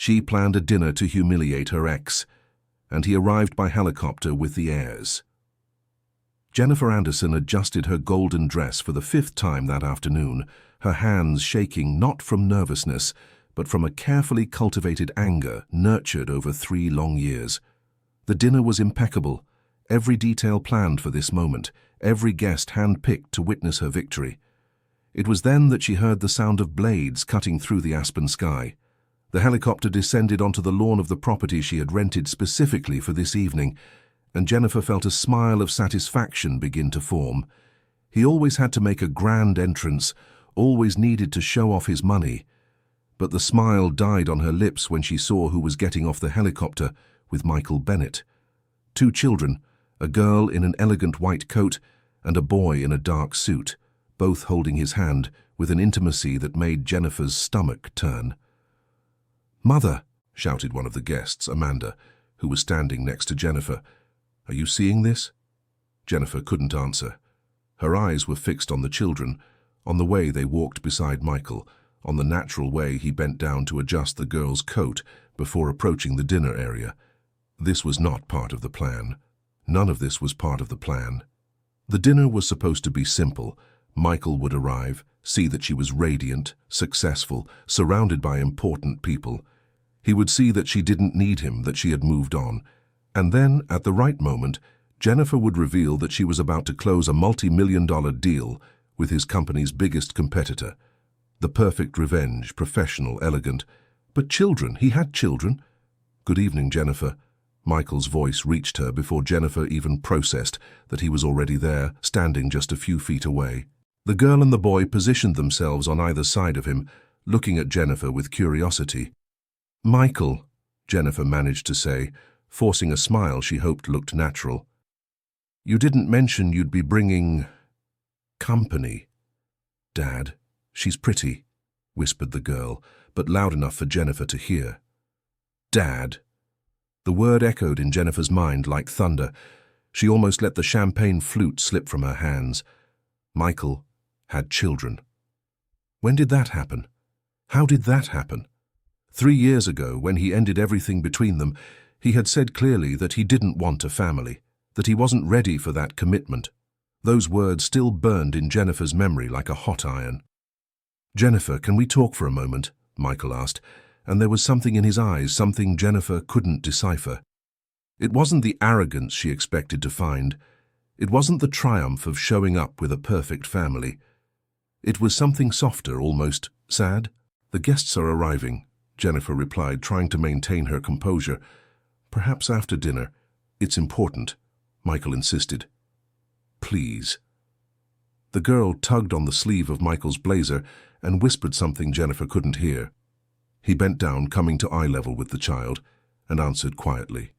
She planned a dinner to humiliate her ex, and he arrived by helicopter with the heirs. Jennifer Anderson adjusted her golden dress for the 5th time that afternoon, her hands shaking not from nervousness, but from a carefully cultivated anger nurtured over 3 long years. The dinner was impeccable, every detail planned for this moment, every guest hand-picked to witness her victory. It was then that she heard the sound of blades cutting through the aspen sky. The helicopter descended onto the lawn of the property she had rented specifically for this evening, and Jennifer felt a smile of satisfaction begin to form. He always had to make a grand entrance, always needed to show off his money. But the smile died on her lips when she saw who was getting off the helicopter with Michael Bennett. 2 children, a girl in an elegant white coat and a boy in a dark suit, both holding his hand with an intimacy that made Jennifer's stomach turn. "Mother," shouted one of the guests, Amanda, who was standing next to Jennifer. "Are you seeing this?" Jennifer couldn't answer. Her eyes were fixed on the children, on the way they walked beside Michael, on the natural way he bent down to adjust the girl's coat before approaching the dinner area. This was not part of the plan. None of this was part of the plan. The dinner was supposed to be simple. Michael would arrive, see that she was radiant, successful, surrounded by important people. He would see that she didn't need him, that she had moved on. And then, at the right moment, Jennifer would reveal that she was about to close a multi-million-dollar deal with his company's biggest competitor. The perfect revenge, professional, elegant. But children, he had children. "Good evening, Jennifer." Michael's voice reached her before Jennifer even processed that he was already there, standing just a few feet away. The girl and the boy positioned themselves on either side of him, looking at Jennifer with curiosity. "Michael," Jennifer managed to say, forcing a smile she hoped looked natural. "You didn't mention you'd be bringing company." "Dad, she's pretty," whispered the girl, but loud enough for Jennifer to hear. "Dad." The word echoed in Jennifer's mind like thunder. She almost let the champagne flute slip from her hands. Michael had children. When did that happen? How did that happen? 3 years ago, when he ended everything between them, he had said clearly that he didn't want a family, that he wasn't ready for that commitment. Those words still burned in Jennifer's memory like a hot iron. "Jennifer, can we talk for a moment?" Michael asked, and there was something in his eyes, something Jennifer couldn't decipher. It wasn't the arrogance she expected to find. It wasn't the triumph of showing up with a perfect family. It was something softer, almost sad. "The guests are arriving," Jennifer replied, trying to maintain her composure. "Perhaps after dinner. It's important," Michael insisted. "Please." The girl tugged on the sleeve of Michael's blazer and whispered something Jennifer couldn't hear. He bent down, coming to eye level with the child, and answered quietly.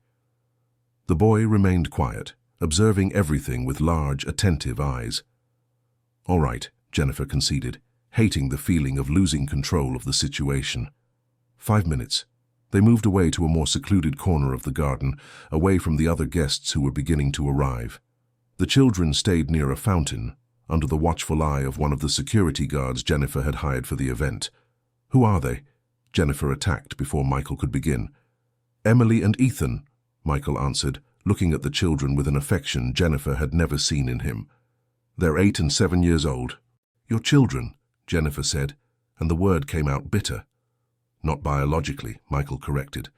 The boy remained quiet, observing everything with large, attentive eyes. "All right," Jennifer conceded, hating the feeling of losing control of the situation. 5 minutes. They moved away to a more secluded corner of the garden, away from the other guests who were beginning to arrive. The children stayed near a fountain, under the watchful eye of one of the security guards Jennifer had hired for the event. "Who are they?" Jennifer attacked before Michael could begin. "Emily and Ethan," Michael answered, looking at the children with an affection Jennifer had never seen in him. "They're 8 and 7 years old." "Your children," Jennifer said, and the word came out bitter. "Not biologically," Michael corrected.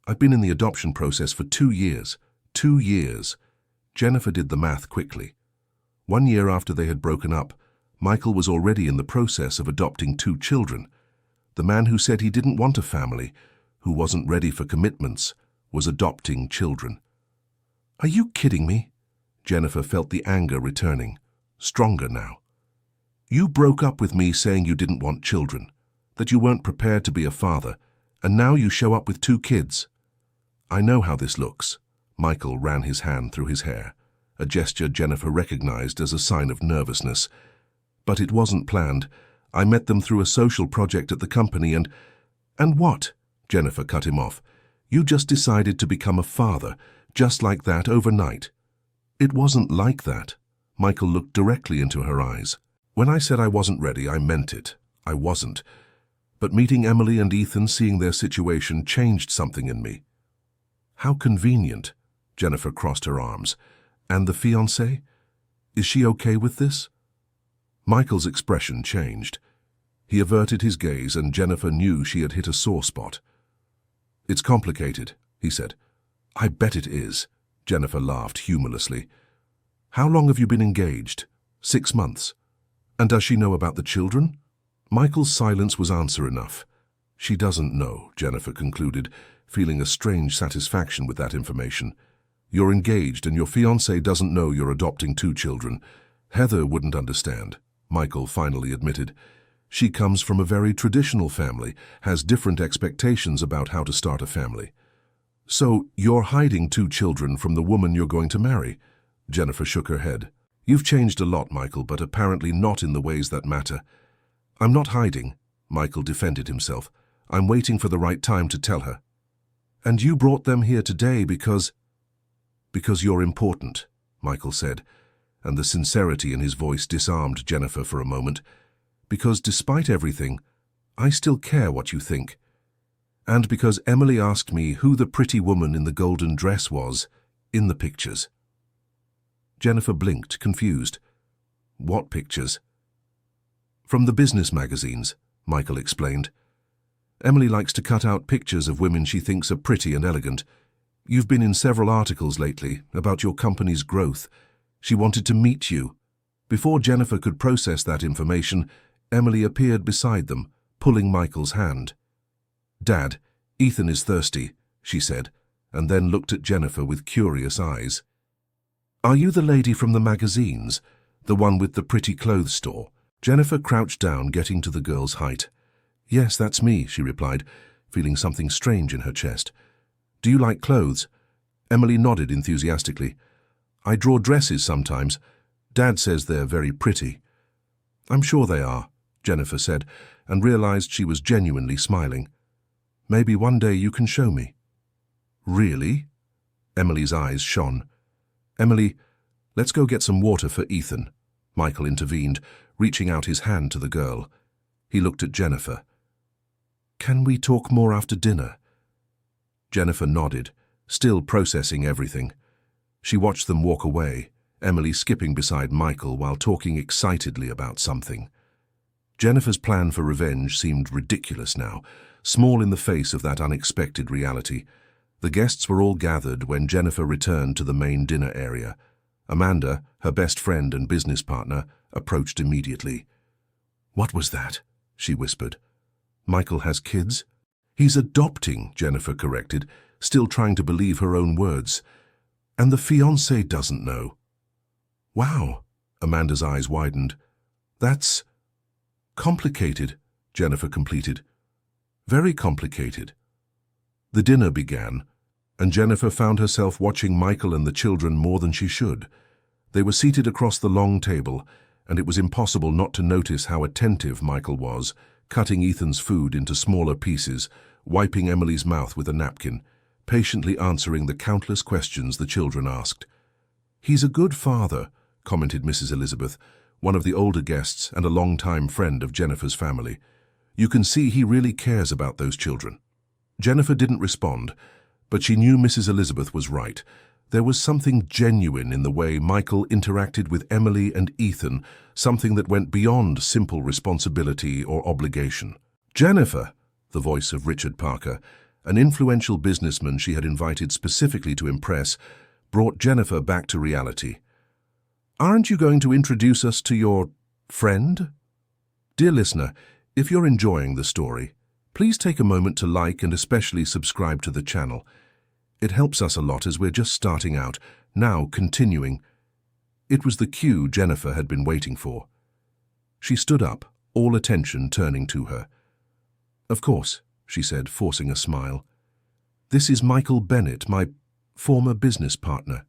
"I've been in the adoption process for 2 years. 2 years. Jennifer did the math quickly. 1 year after they had broken up, Michael was already in the process of adopting 2 children. The man who said he didn't want a family, who wasn't ready for commitments, was adopting children. "Are you kidding me?" Jennifer felt the anger returning, stronger now. "You broke up with me saying you didn't want children, that you weren't prepared to be a father, and now you show up with 2 kids. I know how this looks." Michael ran his hand through his hair, a gesture Jennifer recognized as a sign of nervousness. "But it wasn't planned. I met them through a social project at the company and—" "And what?" Jennifer cut him off. "You just decided to become a father, just like that, overnight." "It wasn't like that." Michael looked directly into her eyes. "When I said I wasn't ready, I meant it. I wasn't. But meeting Emily and Ethan, seeing their situation, changed something in me. How convenient. Jennifer crossed her arms. And the fiancé? Is she okay with this? Michael's expression changed. He averted his gaze, and Jennifer knew she had hit a sore spot. It's complicated, he said. I bet it is. Jennifer laughed humorlessly. How long have you been engaged? 6 months. And does she know about the children? Michael's silence was answer enough. She doesn't know, Jennifer concluded, feeling a strange satisfaction with that information. You're engaged and your fiancé doesn't know you're adopting 2 children. Heather wouldn't understand, Michael finally admitted. She comes from a very traditional family, has different expectations about how to start a family. So you're hiding 2 children from the woman you're going to marry? Jennifer shook her head. You've changed a lot, Michael, but apparently not in the ways that matter. I'm not hiding, Michael defended himself. I'm waiting for the right time to tell her. And you brought them here today because you're important, Michael said, and the sincerity in his voice disarmed Jennifer for a moment. Because despite everything, I still care what you think. And because Emily asked me who the pretty woman in the golden dress was in the pictures. Jennifer blinked, confused. What pictures? From the business magazines, Michael explained. Emily likes to cut out pictures of women she thinks are pretty and elegant. You've been in several articles lately about your company's growth. She wanted to meet you. Before Jennifer could process that information, Emily appeared beside them, pulling Michael's hand. Dad, Ethan is thirsty, she said, and then looked at Jennifer with curious eyes. Are you the lady from the magazines, the one with the pretty clothes store? Jennifer crouched down, getting to the girl's height. Yes, that's me, she replied, feeling something strange in her chest. Do you like clothes? Emily nodded enthusiastically. I draw dresses sometimes. Dad says they're very pretty. I'm sure they are, Jennifer said, and realized she was genuinely smiling. Maybe one day you can show me. Really? Emily's eyes shone. Emily, let's go get some water for Ethan, Michael intervened, reaching out his hand to the girl. He looked at Jennifer. Can we talk more after dinner? Jennifer nodded, still processing everything. She watched them walk away, Emily skipping beside Michael while talking excitedly about something. Jennifer's plan for revenge seemed ridiculous now, small in the face of that unexpected reality. The guests were all gathered when Jennifer returned to the main dinner area. Amanda, her best friend and business partner, approached immediately. What was that? She whispered. Michael has kids? He's adopting, Jennifer corrected, still trying to believe her own words. And the fiancé doesn't know. Wow, Amanda's eyes widened. That's complicated, Jennifer completed. Very complicated. The dinner began, and Jennifer found herself watching Michael and the children more than she should. They were seated across the long table, and it was impossible not to notice how attentive Michael was, cutting Ethan's food into smaller pieces, wiping Emily's mouth with a napkin, patiently answering the countless questions the children asked. He's a good father, commented Mrs. Elizabeth, one of the older guests and a long-time friend of Jennifer's family. You can see he really cares about those children. Jennifer didn't respond, but she knew Mrs. Elizabeth was right. There was something genuine in the way Michael interacted with Emily and Ethan, something that went beyond simple responsibility or obligation. Jennifer, the voice of Richard Parker, an influential businessman she had invited specifically to impress, brought Jennifer back to reality. Aren't you going to introduce us to your friend? Dear listener, if you're enjoying the story, please take a moment to like and especially subscribe to the channel. It helps us a lot as we're just starting out, now continuing. It was the cue Jennifer had been waiting for. She stood up, all attention turning to her. Of course, she said, forcing a smile. This is Michael Bennett, my former business partner.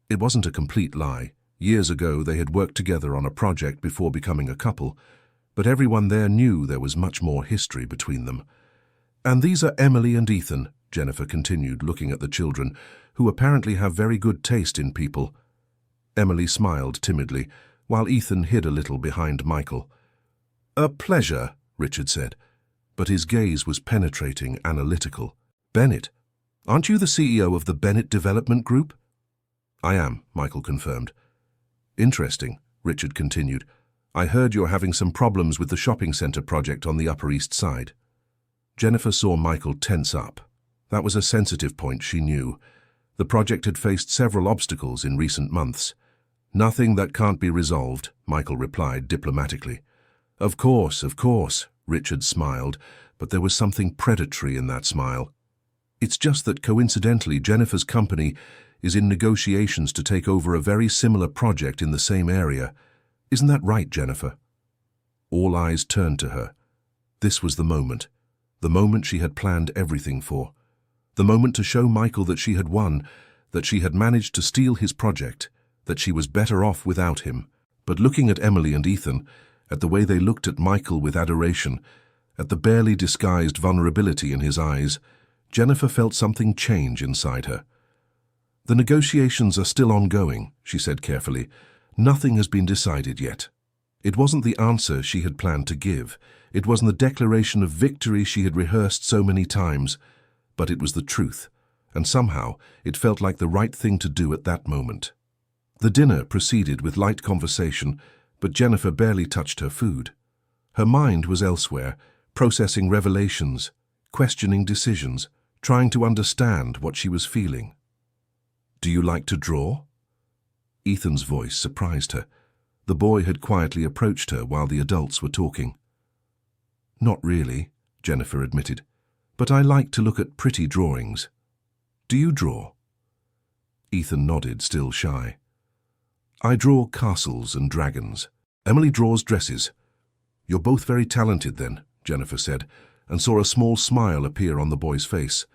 It wasn't a complete lie. Years ago, they had worked together on a project before becoming a couple, but everyone there knew there was much more history between them. And these are Emily and Ethan, Jennifer continued, looking at the children, who apparently have very good taste in people. Emily smiled timidly, while Ethan hid a little behind Michael. A pleasure, Richard said. but his gaze was penetrating, analytical. "Bennett, aren't you the CEO of the Bennett Development Group?" "I am," Michael confirmed. "Interesting," Richard continued. "I heard you're having some problems with the shopping center project on the Upper East Side." Jennifer saw Michael tense up. That was a sensitive point, she knew. The project had faced several obstacles in recent months. "Nothing that can't be resolved," Michael replied diplomatically. Of course," Richard smiled, but there was something predatory in that smile. "It's just that coincidentally Jennifer's company is in negotiations to take over a very similar project in the same area. Isn't that right, Jennifer?" All eyes turned to her. This was the moment she had planned everything for. The moment to show Michael that she had won, that she had managed to steal his project, that she was better off without him. But looking at Emily and Ethan, at the way they looked at Michael with adoration, at the barely disguised vulnerability in his eyes, Jennifer felt something change inside her. "The negotiations are still ongoing," she said carefully. "Nothing has been decided yet." It wasn't the answer she had planned to give. It wasn't the declaration of victory she had rehearsed so many times. But it was the truth, and somehow it felt like the right thing to do at that moment. The dinner proceeded with light conversation, but Jennifer barely touched her food. Her mind was elsewhere, processing revelations, questioning decisions, trying to understand what she was feeling. "Do you like to draw?" Ethan's voice surprised her. The boy had quietly approached her while the adults were talking. "Not really," Jennifer admitted, "but I like to look at pretty drawings. Do you draw?" Ethan nodded, still shy. "I draw castles and dragons. Emily draws dresses." "You're both very talented then," Jennifer said, and saw a small smile appear on the boy's face.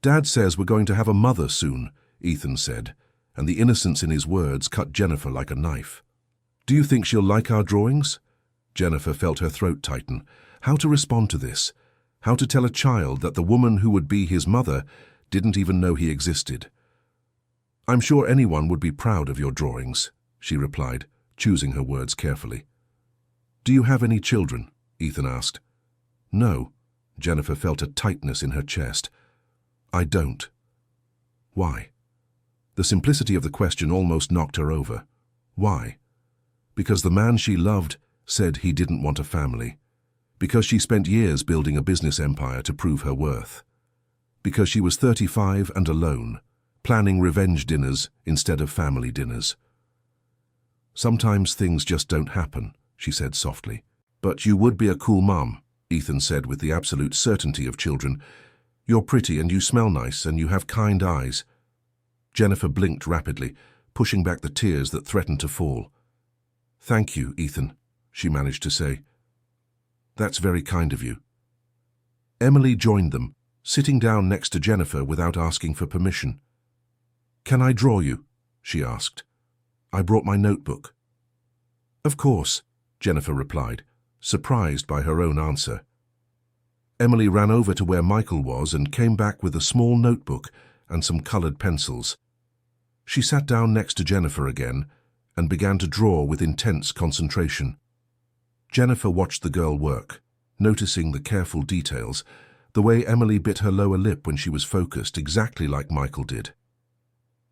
"Dad says we're going to have a mother soon," Ethan said, and the innocence in his words cut Jennifer like a knife. "Do you think she'll like our drawings?" Jennifer felt her throat tighten. How to respond to this? How to tell a child that the woman who would be his mother didn't even know he existed? "I'm sure anyone would be proud of your drawings," she replied, choosing her words carefully. "Do you have any children?" Ethan asked. "No." Jennifer felt a tightness in her chest. "I don't." "Why?" The simplicity of the question almost knocked her over. Why? Because the man she loved said he didn't want a family. Because she spent years building a business empire to prove her worth. Because she was 35 and alone, planning revenge dinners instead of family dinners. "Sometimes things just don't happen," she said softly. "But you would be a cool mom," Ethan said with the absolute certainty of children. "You're pretty and you smell nice and you have kind eyes." Jennifer blinked rapidly, pushing back the tears that threatened to fall. "Thank you, Ethan," she managed to say. "That's very kind of you." Emily joined them, sitting down next to Jennifer without asking for permission. "Can I draw you?" she asked. "I brought my notebook." "Of course," Jennifer replied, surprised by her own answer. Emily ran over to where Michael was and came back with a small notebook and some colored pencils. She sat down next to Jennifer again and began to draw with intense concentration. Jennifer watched the girl work, noticing the careful details, the way Emily bit her lower lip when she was focused, exactly like Michael did.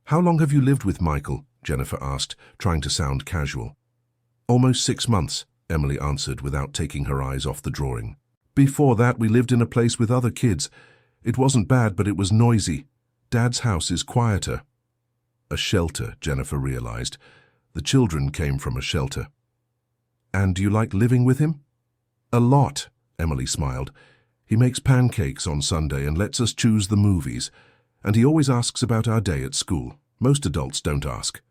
"How long have you lived with Michael?" Jennifer asked, trying to sound casual. "Almost 6 months," Emily answered without taking her eyes off the drawing. "Before that, we lived in a place with other kids. It wasn't bad, but it was noisy. Dad's house is quieter." A shelter, Jennifer realized. The children came from a shelter. "And do you like living with him?" "A lot," Emily smiled. "He makes pancakes on Sunday and lets us choose the movies. And he always asks about our day at school. Most adults don't ask."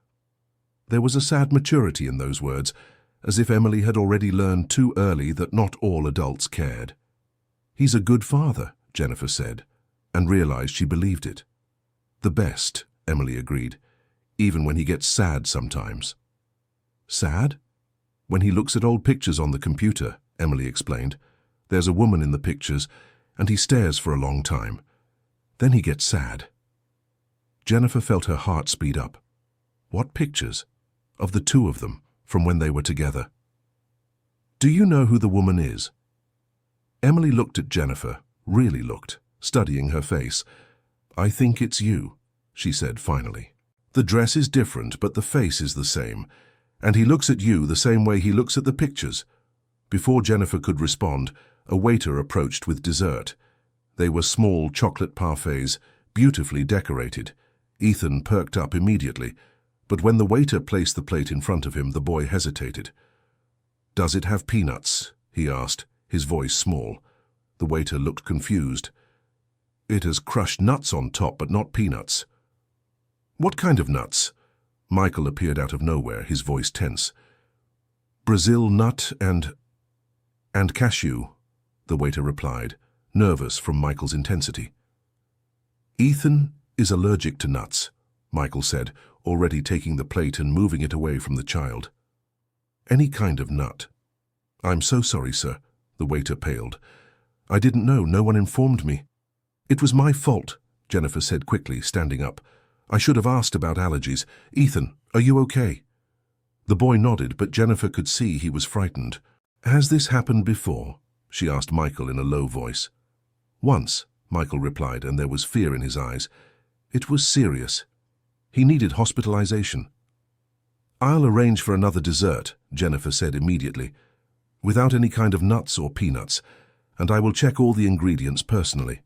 There was a sad maturity in those words, as if Emily had already learned too early that not all adults cared. "He's a good father," Jennifer said, and realized she believed it. "The best," Emily agreed, "even when he gets sad sometimes." "Sad?" "When he looks at old pictures on the computer," Emily explained. "There's a woman in the pictures, and he stares for a long time. Then he gets sad." Jennifer felt her heart speed up. What pictures? Of the two of them, from when they were together. "Do you know who the woman is?" Emily looked at Jennifer, really looked, studying her face. "I think it's you," she said finally. "The dress is different, but the face is the same. And he looks at you the same way he looks at the pictures." Before Jennifer could respond, a waiter approached with dessert. They were small chocolate parfaits, beautifully decorated. Ethan perked up immediately, but when the waiter placed the plate in front of him, the boy hesitated. "Does it have peanuts?" he asked, his voice small. The waiter looked confused. "It has crushed nuts on top, but not peanuts." "What kind of nuts?" Michael appeared out of nowhere, his voice tense. "Brazil nut and cashew," the waiter replied, nervous from Michael's intensity. "Ethan is allergic to nuts," Michael said, already taking the plate and moving it away from the child. "Any kind of nut." "I'm so sorry, sir," the waiter paled. "I didn't know, no one informed me." "It was my fault," Jennifer said quickly, standing up. "I should have asked about allergies. Ethan, are you okay?" The boy nodded, but Jennifer could see he was frightened. "Has this happened before?" she asked Michael in a low voice. "Once," Michael replied, and there was fear in his eyes. "It was serious. He needed hospitalization." "I'll arrange for another dessert," Jennifer said immediately, "without any kind of nuts or peanuts, and I will check all the ingredients personally."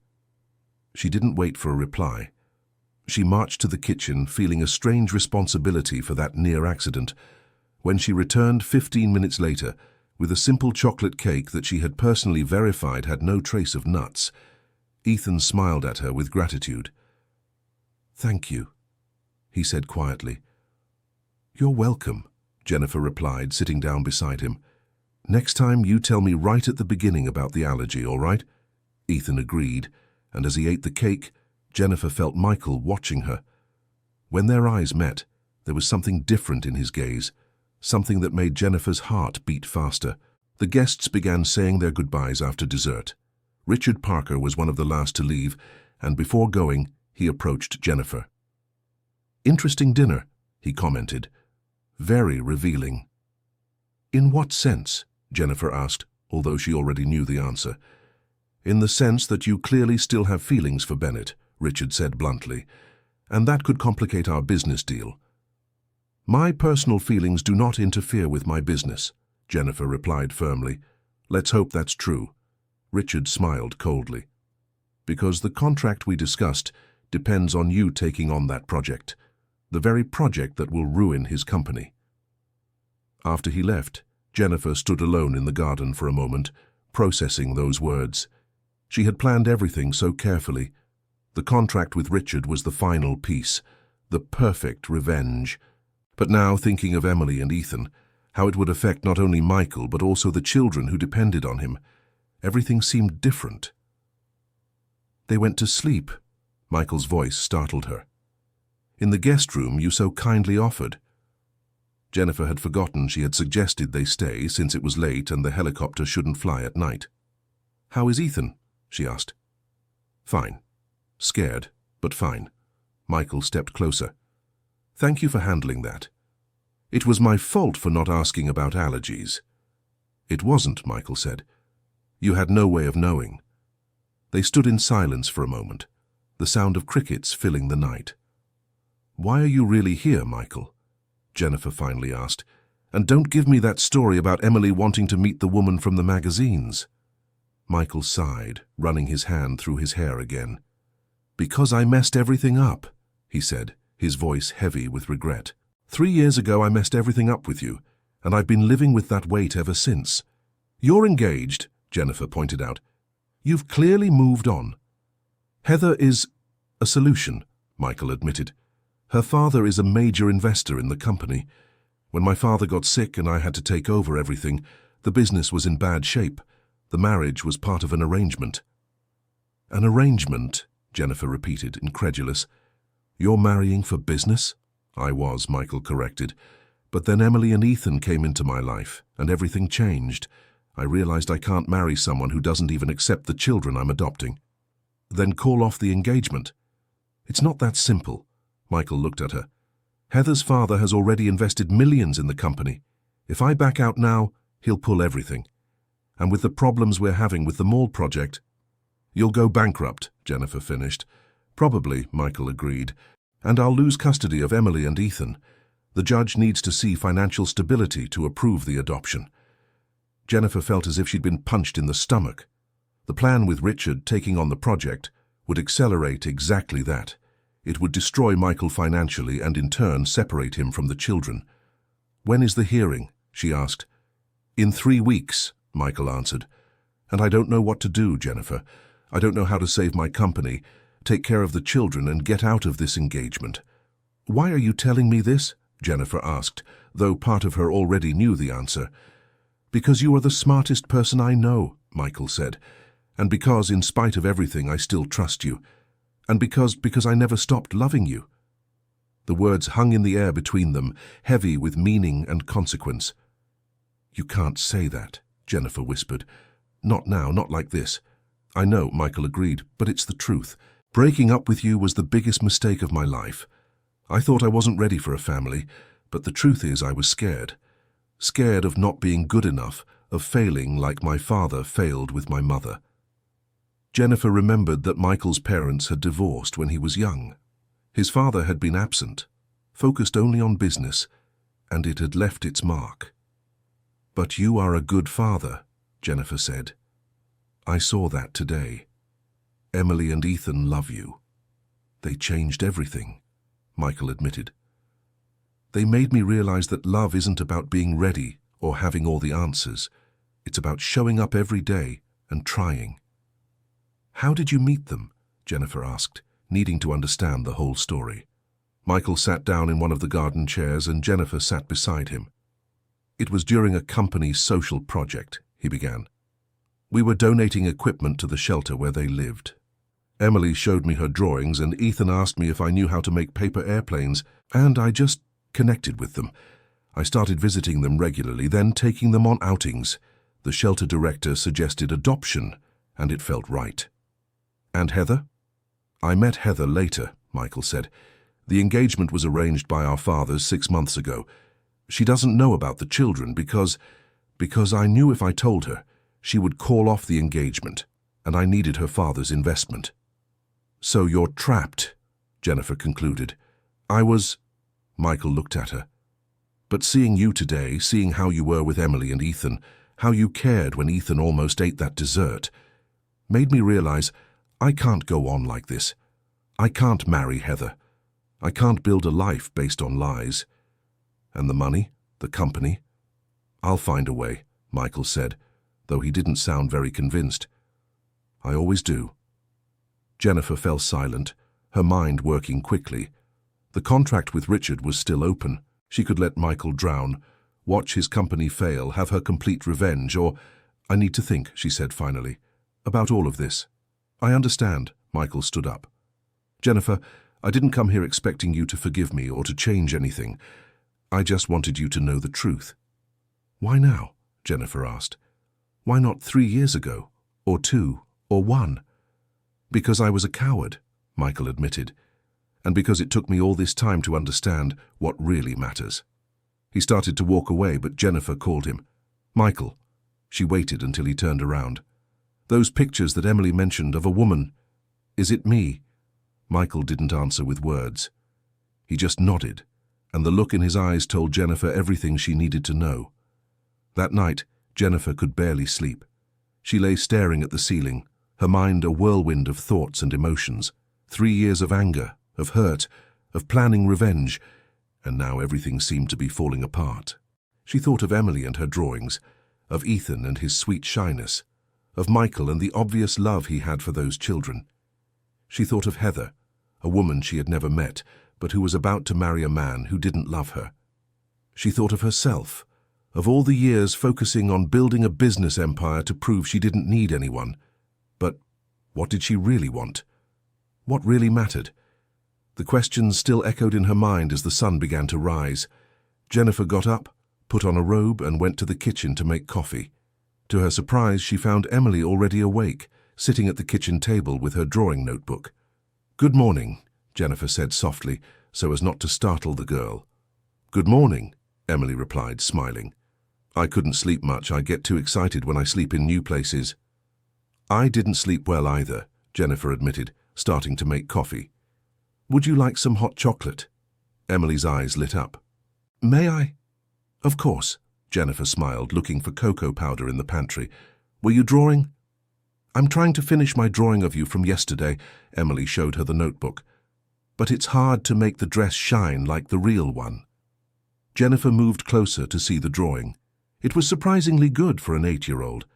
She didn't wait for a reply. She marched to the kitchen, feeling a strange responsibility for that near accident. When she returned 15 minutes later, with a simple chocolate cake that she had personally verified had no trace of nuts, Ethan smiled at her with gratitude. "Thank you," he said quietly. "You're welcome," Jennifer replied, sitting down beside him. "Next time you tell me right at the beginning about the allergy, all right?" Ethan agreed, and as he ate the cake, Jennifer felt Michael watching her. When their eyes met, there was something different in his gaze, something that made Jennifer's heart beat faster. The guests began saying their goodbyes after dessert. Richard Parker was one of the last to leave, and before going, he approached Jennifer. "Interesting dinner," he commented. "Very revealing." "In what sense?" Jennifer asked, although she already knew the answer. "In the sense that you clearly still have feelings for Bennett," Richard said bluntly, "and that could complicate our business deal." "My personal feelings do not interfere with my business," Jennifer replied firmly. "Let's hope that's true." Richard smiled coldly. "Because the contract we discussed depends on you taking on that project, the very project that will ruin his company." After he left, Jennifer stood alone in the garden for a moment, processing those words. She had planned everything so carefully. The contract with Richard was the final piece, the perfect revenge. But now, thinking of Emily and Ethan, how it would affect not only Michael but also the children who depended on him, everything seemed different. "They went to sleep," Michael's voice startled her. "In the guest room you so kindly offered." Jennifer had forgotten she had suggested they stay since it was late and the helicopter shouldn't fly at night. "How is Ethan?" she asked. "Fine. Scared, but fine." Michael stepped closer. "Thank you for handling that. It was my fault for not asking about allergies." "It wasn't," Michael said. "You had no way of knowing." They stood in silence for a moment, the sound of crickets filling the night. "Why are you really here, Michael?" Jennifer finally asked. "And don't give me that story about Emily wanting to meet the woman from the magazines." Michael sighed, running his hand through his hair again. "Because I messed everything up," he said, his voice heavy with regret. 3 years ago I messed everything up with you, and I've been living with that weight ever since." "You're engaged," Jennifer pointed out. "You've clearly moved on." "Heather is a solution," Michael admitted. "Her father is a major investor in the company. When my father got sick and I had to take over everything, the business was in bad shape. The marriage was part of an arrangement." "An arrangement?" Jennifer repeated, incredulous. "You're marrying for business?" "I was," Michael corrected. "But then Emily and Ethan came into my life, and everything changed. I realized I can't marry someone who doesn't even accept the children I'm adopting." "Then call off the engagement." "It's not that simple." Michael looked at her. "Heather's father has already invested millions in the company. If I back out now, he'll pull everything. And with the problems we're having with the mall project, you'll go bankrupt, Jennifer finished. Probably, Michael agreed. And I'll lose custody of Emily and Ethan. The judge needs to see financial stability to approve the adoption. Jennifer felt as if she'd been punched in the stomach. The plan with Richard taking on the project would accelerate exactly that. It would destroy Michael financially and in turn separate him from the children. When is the hearing? She asked. In 3 weeks, Michael answered. And I don't know what to do, Jennifer. I don't know how to save my company, take care of the children and get out of this engagement. Why are you telling me this? Jennifer asked, though part of her already knew the answer. Because you are the smartest person I know, Michael said. And because, in spite of everything, I still trust you. And because I never stopped loving you. The words hung in the air between them, heavy with meaning and consequence. You can't say that, Jennifer whispered. Not now, not like this. I know, Michael agreed, but it's the truth. Breaking up with you was the biggest mistake of my life. I thought I wasn't ready for a family, but the truth is I was scared. Scared of not being good enough, of failing like my father failed with my mother. Jennifer remembered that Michael's parents had divorced when he was young. His father had been absent, focused only on business, and it had left its mark. But you are a good father, Jennifer said. I saw that today. Emily and Ethan love you. They changed everything, Michael admitted. They made me realize that love isn't about being ready or having all the answers. It's about showing up every day and trying. How did you meet them? Jennifer asked, needing to understand the whole story. Michael sat down in one of the garden chairs and Jennifer sat beside him. It was during a company social project, he began. We were donating equipment to the shelter where they lived. Emily showed me her drawings and Ethan asked me if I knew how to make paper airplanes, and I just connected with them. I started visiting them regularly, then taking them on outings. The shelter director suggested adoption, and it felt right. And Heather? I met Heather later, Michael said. The engagement was arranged by our fathers 6 months ago. She doesn't know about the children because I knew if I told her, she would call off the engagement, and I needed her father's investment. So you're trapped, Jennifer concluded. Michael looked at her. But seeing you today, seeing how you were with Emily and Ethan, how you cared when Ethan almost ate that dessert, made me realize I can't go on like this. I can't marry Heather. I can't build a life based on lies. And the money, the company? I'll find a way, Michael said, though he didn't sound very convinced. I always do. Jennifer fell silent, her mind working quickly. The contract with Richard was still open. She could let Michael drown, watch his company fail, have her complete revenge, or... I need to think, she said finally, about all of this. I understand, Michael stood up. Jennifer, I didn't come here expecting you to forgive me or to change anything. I just wanted you to know the truth. Why now? Jennifer asked. Why not 3 years ago, or 2, or 1? Because I was a coward, Michael admitted, and because it took me all this time to understand what really matters. He started to walk away, but Jennifer called him. Michael. She waited until he turned around. Those pictures that Emily mentioned of a woman. Is it me? Michael didn't answer with words. He just nodded, and the look in his eyes told Jennifer everything she needed to know. That night, Jennifer could barely sleep. She lay staring at the ceiling, her mind a whirlwind of thoughts and emotions. 3 years of anger, of hurt, of planning revenge, and now everything seemed to be falling apart. She thought of Emily and her drawings, of Ethan and his sweet shyness, of Michael and the obvious love he had for those children. She thought of Heather, a woman she had never met, but who was about to marry a man who didn't love her. She thought of herself, of all the years focusing on building a business empire to prove she didn't need anyone. But what did she really want? What really mattered? The questions still echoed in her mind as the sun began to rise. Jennifer got up, put on a robe, and went to the kitchen to make coffee. To her surprise, she found Emily already awake, sitting at the kitchen table with her drawing notebook. Good morning, Jennifer said softly, so as not to startle the girl. Good morning, Emily replied, smiling. I couldn't sleep much. I get too excited when I sleep in new places. I didn't sleep well either, Jennifer admitted, starting to make coffee. Would you like some hot chocolate? Emily's eyes lit up. May I? Of course, Jennifer smiled, looking for cocoa powder in the pantry. Were you drawing? I'm trying to finish my drawing of you from yesterday, Emily showed her the notebook. But it's hard to make the dress shine like the real one. Jennifer moved closer to see the drawing. It was surprisingly good for an 8-year-old.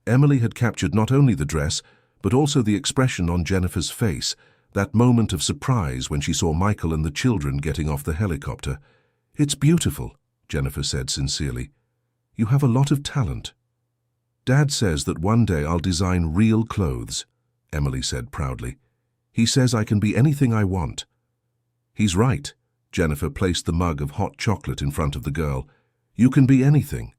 Emily had captured not only the dress, but also the expression on Jennifer's face, that moment of surprise when she saw Michael and the children getting off the helicopter. It's beautiful, Jennifer said sincerely. You have a lot of talent. Dad says that one day I'll design real clothes, Emily said proudly. He says I can be anything I want. He's right. Jennifer placed the mug of hot chocolate in front of the girl. You can be anything.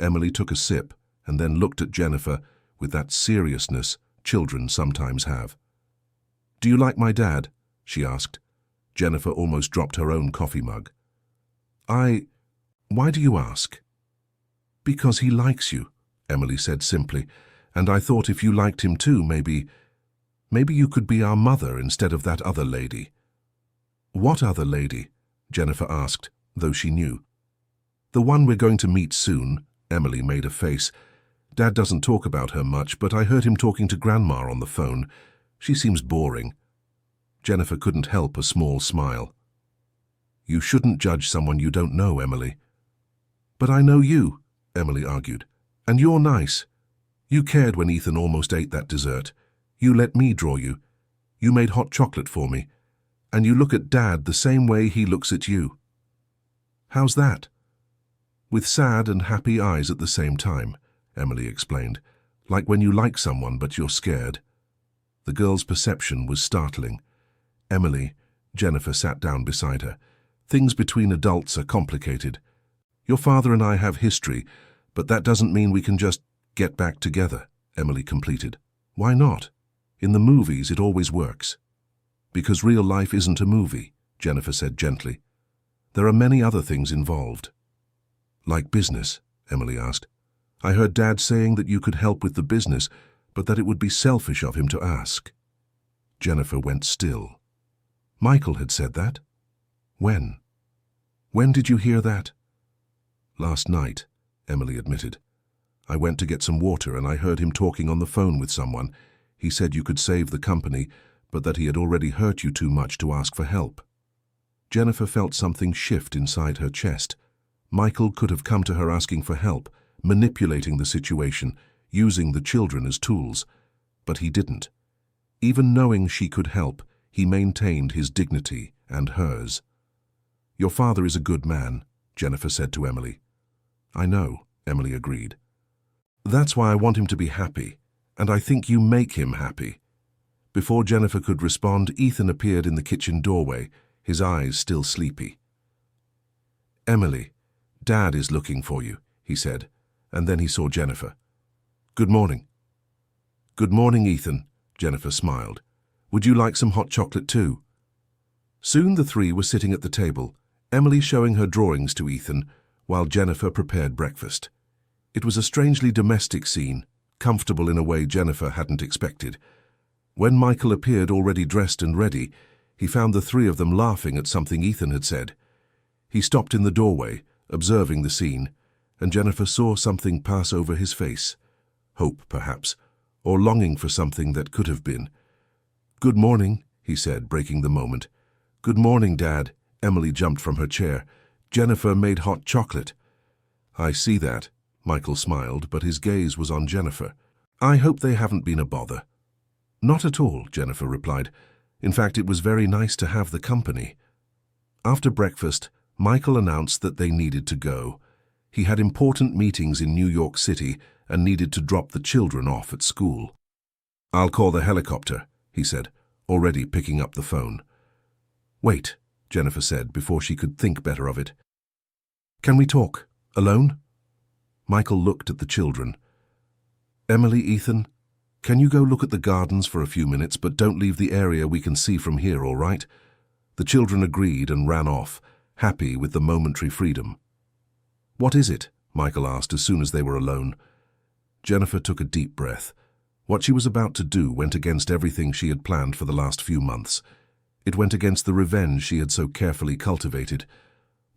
Emily took a sip and then looked at Jennifer with that seriousness children sometimes have. Do you like my dad? She asked. Jennifer almost dropped her own coffee mug. Why do you ask? Because he likes you, Emily said simply, and I thought if you liked him too, maybe you could be our mother instead of that other lady. What other lady? Jennifer asked, though she knew. The one we're going to meet soon, Emily made a face. Dad doesn't talk about her much, but I heard him talking to Grandma on the phone. She seems boring. Jennifer couldn't help a small smile. You shouldn't judge someone you don't know, Emily. But I know you, Emily argued, and you're nice. You cared when Ethan almost ate that dessert. You let me draw you. You made hot chocolate for me. And you look at Dad the same way he looks at you. How's that? With sad and happy eyes at the same time, Emily explained, like when you like someone but you're scared. The girl's perception was startling. Emily, Jennifer sat down beside her. Things between adults are complicated. Your father and I have history, but that doesn't mean we can just get back together, Emily completed. Why not? In the movies it always works. Because real life isn't a movie, Jennifer said gently. There are many other things involved. Like business? Emily asked. I heard Dad saying that you could help with the business, but that it would be selfish of him to ask. Jennifer went still. Michael had said that? When? When did you hear that? Last night, Emily admitted. I went to get some water and I heard him talking on the phone with someone. He said you could save the company, but that he had already hurt you too much to ask for help. Jennifer felt something shift inside her chest. Michael could have come to her asking for help, manipulating the situation, using the children as tools. But he didn't. Even knowing she could help, he maintained his dignity and hers. Your father is a good man, Jennifer said to Emily. I know, Emily agreed. That's why I want him to be happy, and I think you make him happy. Before Jennifer could respond, Ethan appeared in the kitchen doorway, his eyes still sleepy. Emily, Dad is looking for you, he said, and then he saw Jennifer. Good morning. Good morning, Ethan, Jennifer smiled. Would you like some hot chocolate too? Soon the three were sitting at the table, Emily showing her drawings to Ethan, while Jennifer prepared breakfast. It was a strangely domestic scene, comfortable in a way Jennifer hadn't expected. When Michael appeared already dressed and ready, he found the three of them laughing at something Ethan had said. He stopped in the doorway, observing the scene, and Jennifer saw something pass over his face. Hope, perhaps, or longing for something that could have been. Good morning, he said, breaking the moment. Good morning, Dad. Emily jumped from her chair. Jennifer made hot chocolate. I see that, Michael smiled, but his gaze was on Jennifer. I hope they haven't been a bother. Not at all, Jennifer replied. In fact, it was very nice to have the company. After breakfast, Michael announced that they needed to go. He had important meetings in New York City and needed to drop the children off at school. I'll call the helicopter, he said, already picking up the phone. Wait, Jennifer said before she could think better of it. Can we talk? Alone? Michael looked at the children. Emily, Ethan, can you go look at the gardens for a few minutes, but don't leave the area we can see from here, all right? The children agreed and ran off, happy with the momentary freedom. What is it? Michael asked as soon as they were alone. Jennifer took a deep breath. What she was about to do went against everything she had planned for the last few months. It went against the revenge she had so carefully cultivated.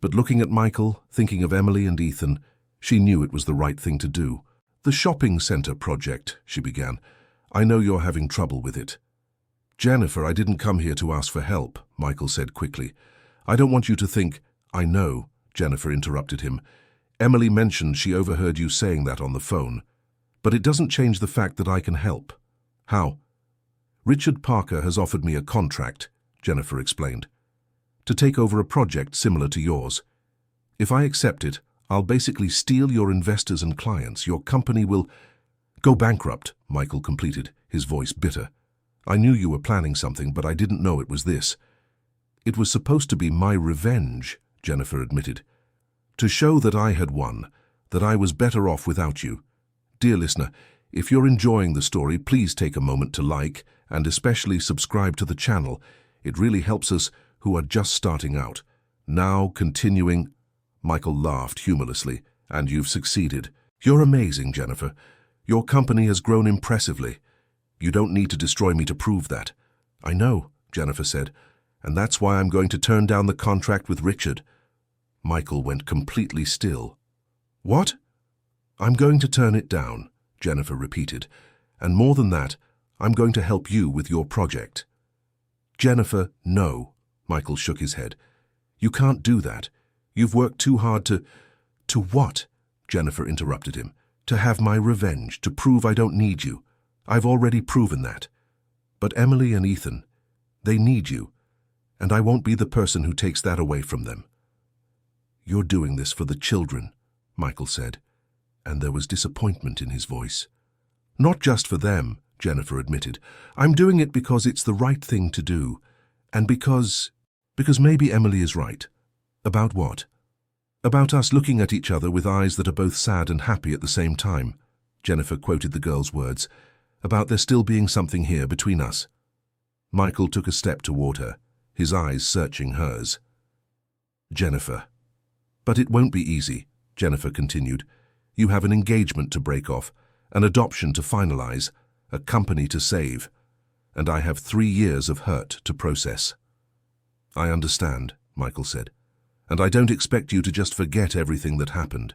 But looking at Michael, thinking of Emily and Ethan, she knew it was the right thing to do. "The shopping center project," she began. "I know you're having trouble with it." "Jennifer, I didn't come here to ask for help," Michael said quickly. "I don't want you to think—" "I know," Jennifer interrupted him. "Emily mentioned she overheard you saying that on the phone. But it doesn't change the fact that I can help." "How?" "Richard Parker has offered me a contract," Jennifer explained, "to take over a project similar to yours. If I accept it, I'll basically steal your investors and clients. Your company will—" "Go bankrupt," Michael completed, his voice bitter. "I knew you were planning something, but I didn't know it was this." "It was supposed to be my revenge," Jennifer admitted. "To show that I had won, that I was better off without you. Dear listener, if you're enjoying the story, please take a moment to like and especially subscribe to the channel. It really helps us who are just starting out. Now, continuing—" Michael laughed humorlessly. "And you've succeeded. You're amazing, Jennifer. Your company has grown impressively. You don't need to destroy me to prove that." "I know," Jennifer said, "and that's why I'm going to turn down the contract with Richard." Michael went completely still. "What?" "I'm going to turn it down," Jennifer repeated. "And more than that, I'm going to help you with your project." "Jennifer, no," Michael shook his head. "You can't do that. You've worked too hard to—" "To what?" Jennifer interrupted him. "To have my revenge, to prove I don't need you. I've already proven that. But Emily and Ethan, they need you, and I won't be the person who takes that away from them." "You're doing this for the children," Michael said, and there was disappointment in his voice. "Not just for them," Jennifer admitted. "I'm doing it because it's the right thing to do, and because maybe Emily is right." "About what?" "About us looking at each other with eyes that are both sad and happy at the same time." Jennifer quoted the girl's words. "About there still being something here between us." Michael took a step toward her, his eyes searching hers. "Jennifer." "But it won't be easy," Jennifer continued. "You have an engagement to break off, an adoption to finalize, a company to save, and I have 3 years of hurt to process." "I understand," Michael said, "and I don't expect you to just forget everything that happened.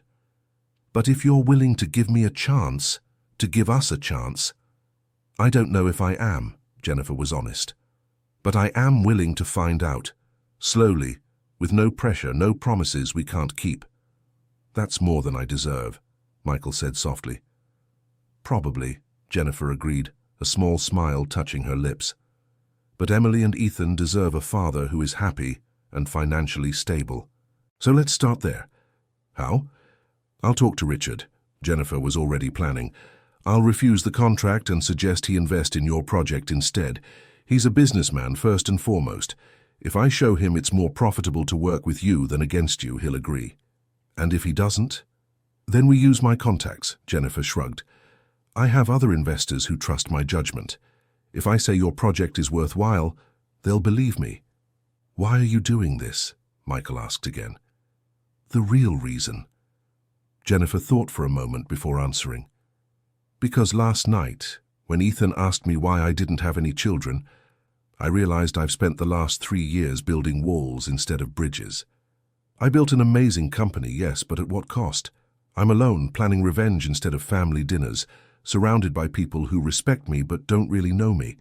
But if you're willing to give me a chance, to give us a chance—" "I don't know if I am," Jennifer was honest. "But I am willing to find out, slowly, with no pressure, no promises we can't keep." "That's more than I deserve," Michael said softly. "Probably," Jennifer agreed, a small smile touching her lips. "But Emily and Ethan deserve a father who is happy and financially stable. So let's start there." "How?" "I'll talk to Richard." Jennifer was already planning. "I'll refuse the contract and suggest he invest in your project instead. He's a businessman first and foremost. If I show him it's more profitable to work with you than against you, he'll agree." "And if he doesn't?" "Then we use my contacts," Jennifer shrugged. "I have other investors who trust my judgment. If I say your project is worthwhile, they'll believe me." "Why are you doing this?" Michael asked again. "The real reason." Jennifer thought for a moment before answering. "Because last night, when Ethan asked me why I didn't have any children, I realized I've spent the last 3 years building walls instead of bridges. I built an amazing company, yes, but at what cost? I'm alone, planning revenge instead of family dinners, surrounded by people who respect me but don't really know me."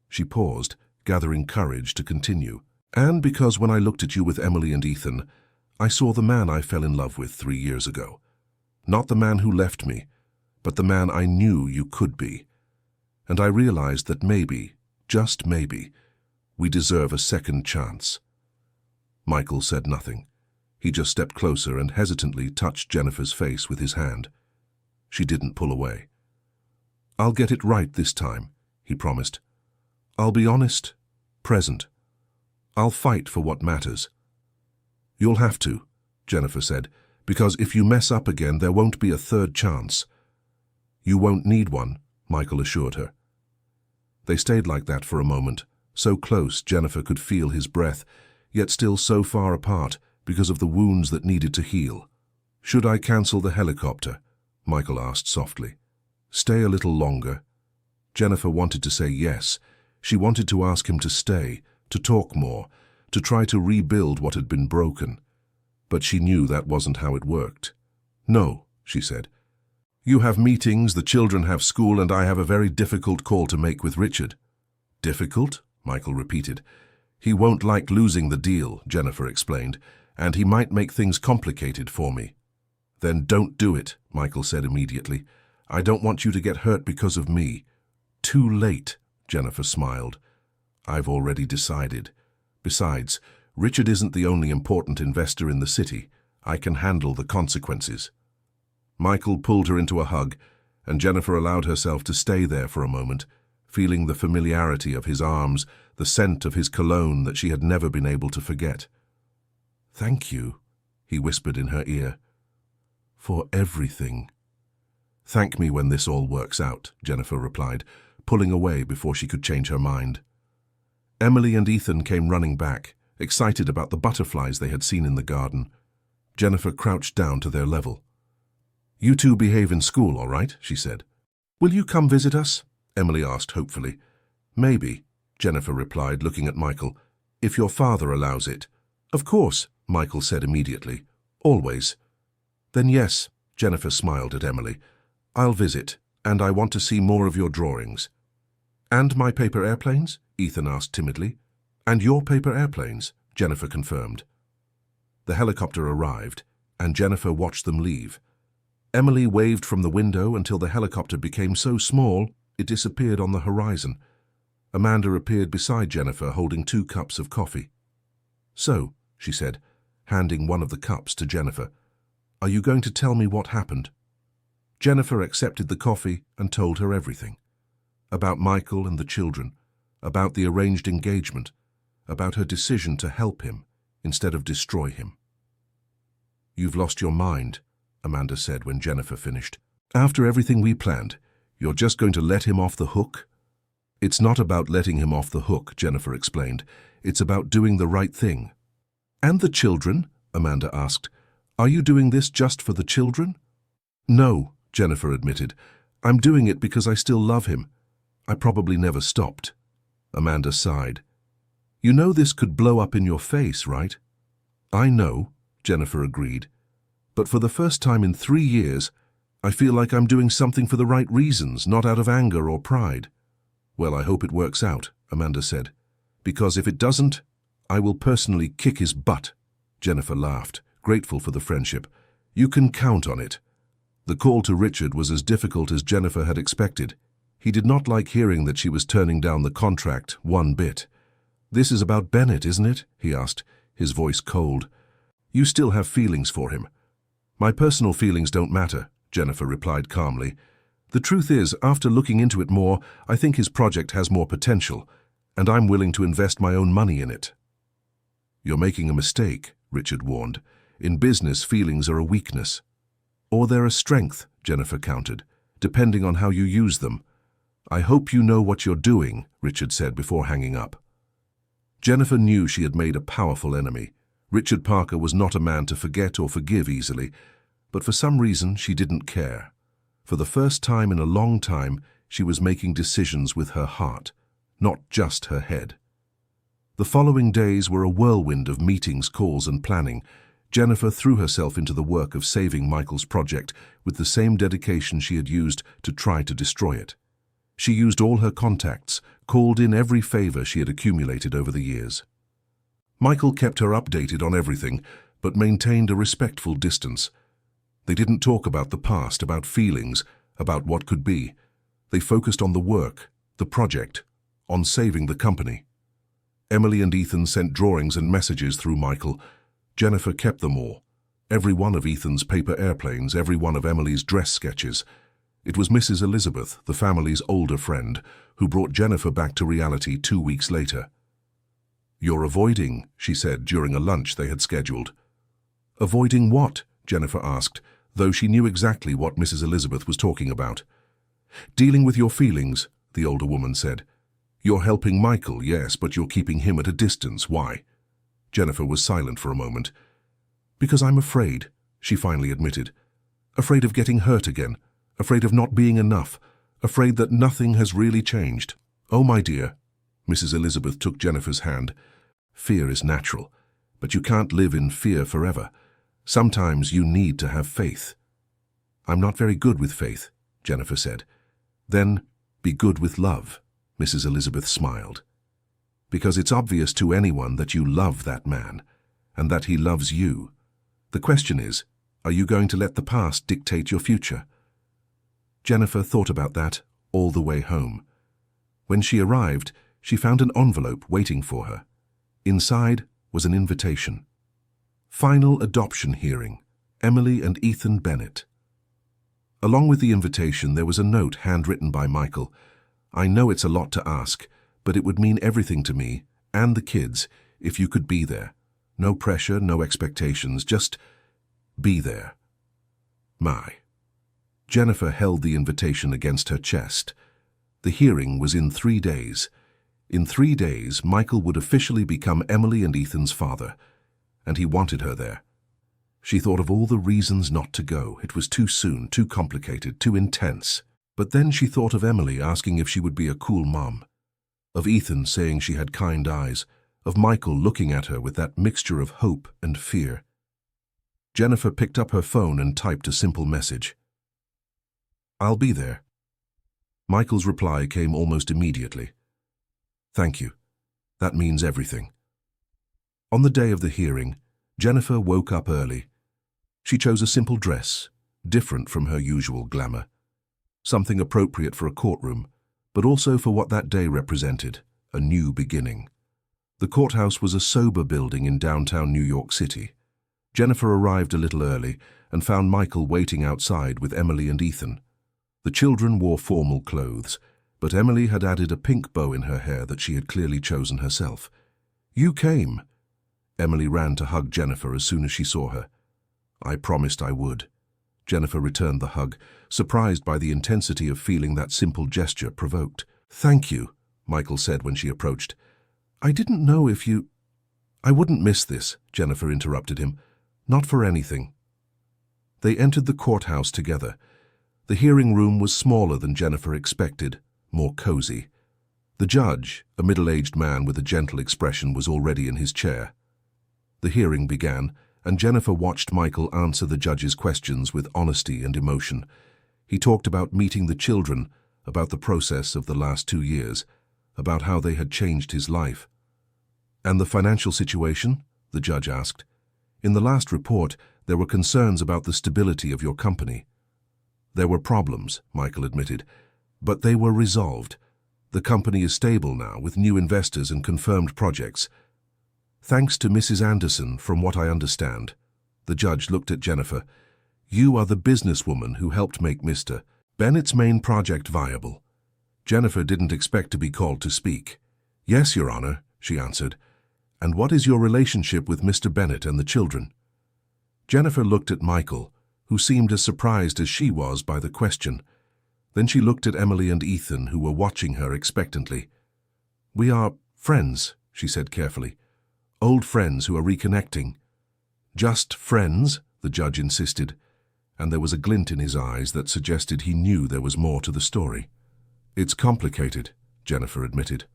She paused, gathering courage to continue. "And because when I looked at you with Emily and Ethan, I saw the man I fell in love with 3 years ago. Not the man who left me, but the man I knew you could be. And I realized that maybe, just maybe, we deserve a second chance." Michael said nothing. He just stepped closer and hesitantly touched Jennifer's face with his hand. She didn't pull away. "I'll get it right this time," he promised. "I'll be honest, present. I'll fight for what matters." "You'll have to," Jennifer said, "because if you mess up again, there won't be a third chance." "You won't need one," Michael assured her. They stayed like that for a moment, so close Jennifer could feel his breath, yet still so far apart because of the wounds that needed to heal. "Should I cancel the helicopter?" Michael asked softly. "Stay a little longer?" Jennifer wanted to say yes. She wanted to ask him to stay, to talk more, to try to rebuild what had been broken. But she knew that wasn't how it worked. "No," she said. "You have meetings, the children have school, and I have a very difficult call to make with Richard." "Difficult?" Michael repeated. "He won't like losing the deal," Jennifer explained, "and he might make things complicated for me." "Then don't do it," Michael said immediately. "I don't want you to get hurt because of me." "Too late," Jennifer smiled. "I've already decided. Besides, Richard isn't the only important investor in the city. I can handle the consequences." Michael pulled her into a hug, and Jennifer allowed herself to stay there for a moment, feeling the familiarity of his arms, the scent of his cologne that she had never been able to forget. "Thank you," he whispered in her ear, "for everything." "Thank me when this all works out," Jennifer replied, pulling away before she could change her mind. Emily and Ethan came running back, excited about the butterflies they had seen in the garden. Jennifer crouched down to their level. "You two behave in school, all right?" she said. "Will you come visit us?" Emily asked hopefully. "Maybe," Jennifer replied, looking at Michael, "if your father allows it." "Of course," Michael said immediately. "Always." "Then yes," Jennifer smiled at Emily. "I'll visit, and I want to see more of your drawings." "And my paper airplanes?" Ethan asked timidly. "And your paper airplanes," Jennifer confirmed. The helicopter arrived, and Jennifer watched them leave. Emily waved from the window until the helicopter became so small it disappeared on the horizon. Amanda appeared beside Jennifer holding 2 cups of coffee. "So," she said, handing one of the cups to Jennifer, "are you going to tell me what happened?" Jennifer accepted the coffee and told her everything. About Michael and the children, about the arranged engagement, about her decision to help him instead of destroy him. "You've lost your mind," Amanda said when Jennifer finished. "After everything we planned, you're just going to let him off the hook?" "It's not about letting him off the hook," Jennifer explained. "It's about doing the right thing." "And the children?" Amanda asked. "Are you doing this just for the children?" "No," Jennifer admitted. "I'm doing it because I still love him. I probably never stopped." Amanda sighed. "You know this could blow up in your face, right?" "I know," Jennifer agreed. "But for the first time in 3 years, I feel like I'm doing something for the right reasons, not out of anger or pride." "Well, I hope it works out," Amanda said. "Because if it doesn't, I will personally kick his butt." Jennifer laughed, grateful for the friendship. "You can count on it." The call to Richard was as difficult as Jennifer had expected. He did not like hearing that she was turning down the contract one bit. "This is about Bennett, isn't it?" he asked, his voice cold. "You still have feelings for him." "My personal feelings don't matter," Jennifer replied calmly. "The truth is, after looking into it more, I think his project has more potential, and I'm willing to invest my own money in it." "You're making a mistake," Richard warned. "In business, feelings are a weakness." "Or they're a strength," Jennifer countered, "depending on how you use them." "I hope you know what you're doing," Richard said before hanging up. Jennifer knew she had made a powerful enemy. Richard Parker was not a man to forget or forgive easily, but for some reason she didn't care. For the first time in a long time, she was making decisions with her heart, not just her head. The following days were a whirlwind of meetings, calls, and planning. Jennifer threw herself into the work of saving Michael's project with the same dedication she had used to try to destroy it. She used all her contacts, called in every favor she had accumulated over the years. Michael kept her updated on everything, but maintained a respectful distance. They didn't talk about the past, about feelings, about what could be. They focused on the work, the project, on saving the company. Emily and Ethan sent drawings and messages through Michael. Jennifer kept them all. Every one of Ethan's paper airplanes, every one of Emily's dress sketches. It was Mrs. Elizabeth, the family's older friend, who brought Jennifer back to reality 2 weeks later. "You're avoiding," she said during a lunch they had scheduled. "Avoiding what?" Jennifer asked, though she knew exactly what Mrs. Elizabeth was talking about. "Dealing with your feelings," the older woman said. "You're helping Michael, yes, but you're keeping him at a distance. Why?" Jennifer was silent for a moment. "Because I'm afraid," she finally admitted. Afraid of getting hurt again, afraid of not being enough, afraid that nothing has really changed. Oh, my dear, Mrs. Elizabeth took Jennifer's hand. Fear is natural, but you can't live in fear forever. Sometimes you need to have faith. I'm not very good with faith, Jennifer said. Then be good with love, Mrs. Elizabeth smiled. Because it's obvious to anyone that you love that man, and that he loves you. The question is, are you going to let the past dictate your future? Jennifer thought about that all the way home. When she arrived, she found an envelope waiting for her. Inside was an invitation. Final adoption hearing, Emily and Ethan Bennett. Along with the invitation, there was a note handwritten by Michael. I know it's a lot to ask, but it would mean everything to me and the kids if you could be there. No pressure, no expectations, just be there. My. Jennifer held the invitation against her chest. The hearing was in 3 days. In 3 days, Michael would officially become Emily and Ethan's father, and he wanted her there. She thought of all the reasons not to go. It was too soon, too complicated, too intense. But then she thought of Emily asking if she would be a cool mom, of Ethan saying she had kind eyes, of Michael looking at her with that mixture of hope and fear. Jennifer picked up her phone and typed a simple message. I'll be there. Michael's reply came almost immediately. Thank you. That means everything. On the day of the hearing, Jennifer woke up early. She chose a simple dress, different from her usual glamour. Something appropriate for a courtroom, but also for what that day represented, a new beginning. The courthouse was a sober building in downtown New York City. Jennifer arrived a little early and found Michael waiting outside with Emily and Ethan. The children wore formal clothes, but Emily had added a pink bow in her hair that she had clearly chosen herself. You came. Emily ran to hug Jennifer as soon as she saw her. I promised I would. Jennifer returned the hug, surprised by the intensity of feeling that simple gesture provoked. Thank you, Michael said when she approached. I didn't know if you... I wouldn't miss this, Jennifer interrupted him. Not for anything. They entered the courthouse together. The hearing room was smaller than Jennifer expected, more cozy. The judge, a middle-aged man with a gentle expression, was already in his chair. The hearing began, and Jennifer watched Michael answer the judge's questions with honesty and emotion. He talked about meeting the children, about the process of the last 2 years, about how they had changed his life. And the financial situation? The judge asked. In the last report, there were concerns about the stability of your company. There were problems, Michael admitted, but they were resolved. The company is stable now, with new investors and confirmed projects. Thanks to Mrs. Anderson, from what I understand. The judge looked at Jennifer. You are the businesswoman who helped make Mr. Bennett's main project viable. Jennifer didn't expect to be called to speak. Yes, Your Honor, she answered. And what is your relationship with Mr. Bennett and the children? Jennifer looked at Michael, who seemed as surprised as she was by the question. Then she looked at Emily and Ethan, who were watching her expectantly. We are friends, she said carefully. Old friends who are reconnecting. Just friends, the judge insisted, and there was a glint in his eyes that suggested he knew there was more to the story. It's complicated, Jennifer admitted.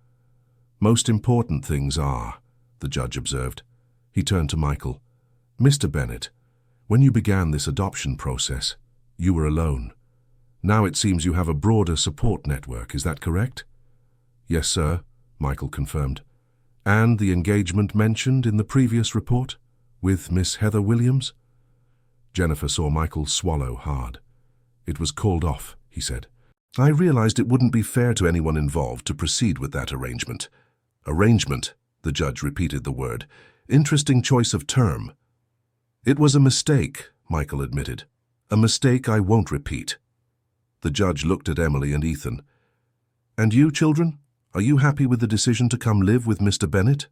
Most important things are, the judge observed. He turned to Michael. Mr. Bennett, when you began this adoption process, you were alone. Now it seems you have a broader support network, is that correct? Yes, sir, Michael confirmed. And the engagement mentioned in the previous report, with Miss Heather Williams? Jennifer saw Michael swallow hard. It was called off, he said. I realized it wouldn't be fair to anyone involved to proceed with that arrangement. Arrangement, the judge repeated the word. Interesting choice of term. It was a mistake, Michael admitted. A mistake I won't repeat. The judge looked at Emily and Ethan. And you, children? Are you happy with the decision to come live with Mr. Bennett?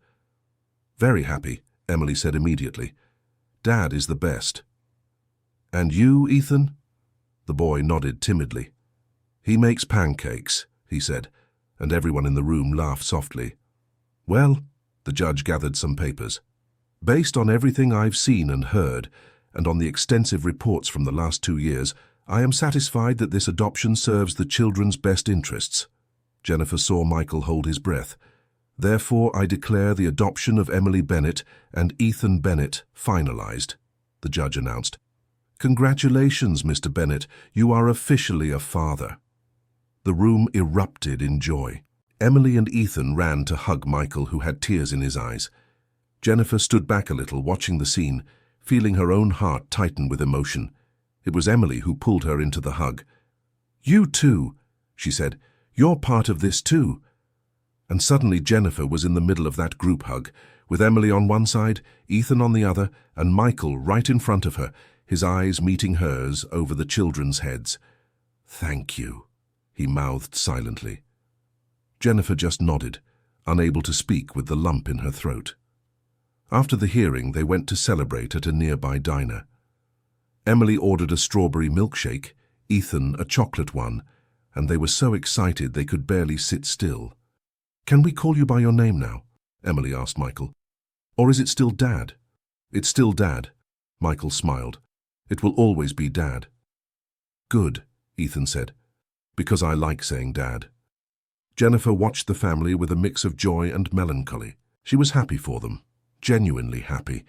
Very happy, Emily said immediately. Dad is the best. And you, Ethan? The boy nodded timidly. He makes pancakes, he said, and everyone in the room laughed softly. Well, the judge gathered some papers. Based on everything I've seen and heard, and on the extensive reports from the last 2 years, I am satisfied that this adoption serves the children's best interests. Jennifer saw Michael hold his breath. Therefore, I declare the adoption of Emily Bennett and Ethan Bennett finalized, the judge announced. Congratulations, Mr. Bennett. You are officially a father. The room erupted in joy. Emily and Ethan ran to hug Michael, who had tears in his eyes. Jennifer stood back a little, watching the scene, feeling her own heart tighten with emotion. It was Emily who pulled her into the hug. "You too," she said. "You're part of this too." And suddenly Jennifer was in the middle of that group hug, with Emily on one side, Ethan on the other, and Michael right in front of her, his eyes meeting hers over the children's heads. "Thank you," he mouthed silently. Jennifer just nodded, unable to speak with the lump in her throat. After the hearing, they went to celebrate at a nearby diner. Emily ordered a strawberry milkshake, Ethan a chocolate one, and they were so excited they could barely sit still. "Can we call you by your name now?" Emily asked Michael. "Or is it still Dad?" "It's still Dad," Michael smiled. "It will always be Dad." "Good," Ethan said, "because I like saying Dad." Jennifer watched the family with a mix of joy and melancholy. She was happy for them, genuinely happy,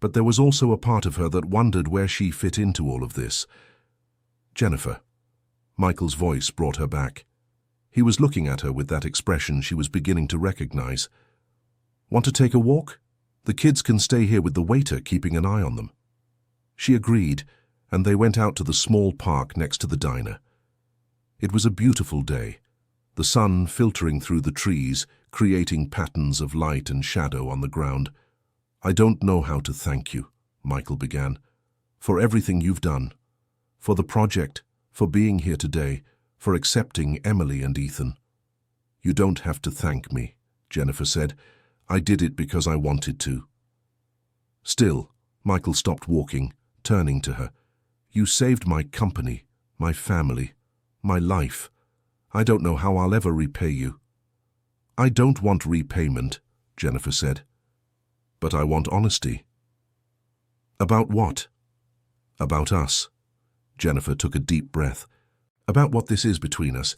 but there was also a part of her that wondered where she fit into all of this. "Jennifer." Michael's voice brought her back. He was looking at her with that expression she was beginning to recognize. "Want to take a walk? The kids can stay here with the waiter keeping an eye on them." She agreed, and they went out to the small park next to the diner. It was a beautiful day, the sun filtering through the trees, creating patterns of light and shadow on the ground. "I don't know how to thank you," Michael began, "for everything you've done, for the project, for being here today, for accepting Emily and Ethan." "You don't have to thank me," Jennifer said. "I did it because I wanted to." Still, Michael stopped walking, turning to her. "You saved my company, my family, my life. I don't know how I'll ever repay you." "I don't want repayment," Jennifer said. "But I want honesty." "About what?" "About us." Jennifer took a deep breath. "About what this is between us.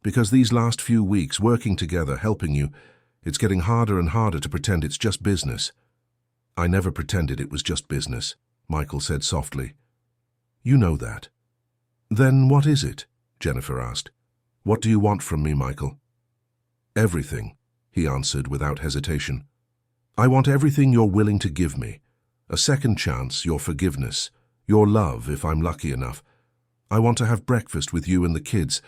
Because these last few weeks, working together, helping you, it's getting harder and harder to pretend it's just business." "I never pretended it was just business," Michael said softly. "You know that." "Then what is it?" Jennifer asked. "What do you want from me, Michael?" "Everything," he answered without hesitation. "I want everything you're willing to give me. A second chance, your forgiveness, your love if I'm lucky enough. I want to have breakfast with you and the kids.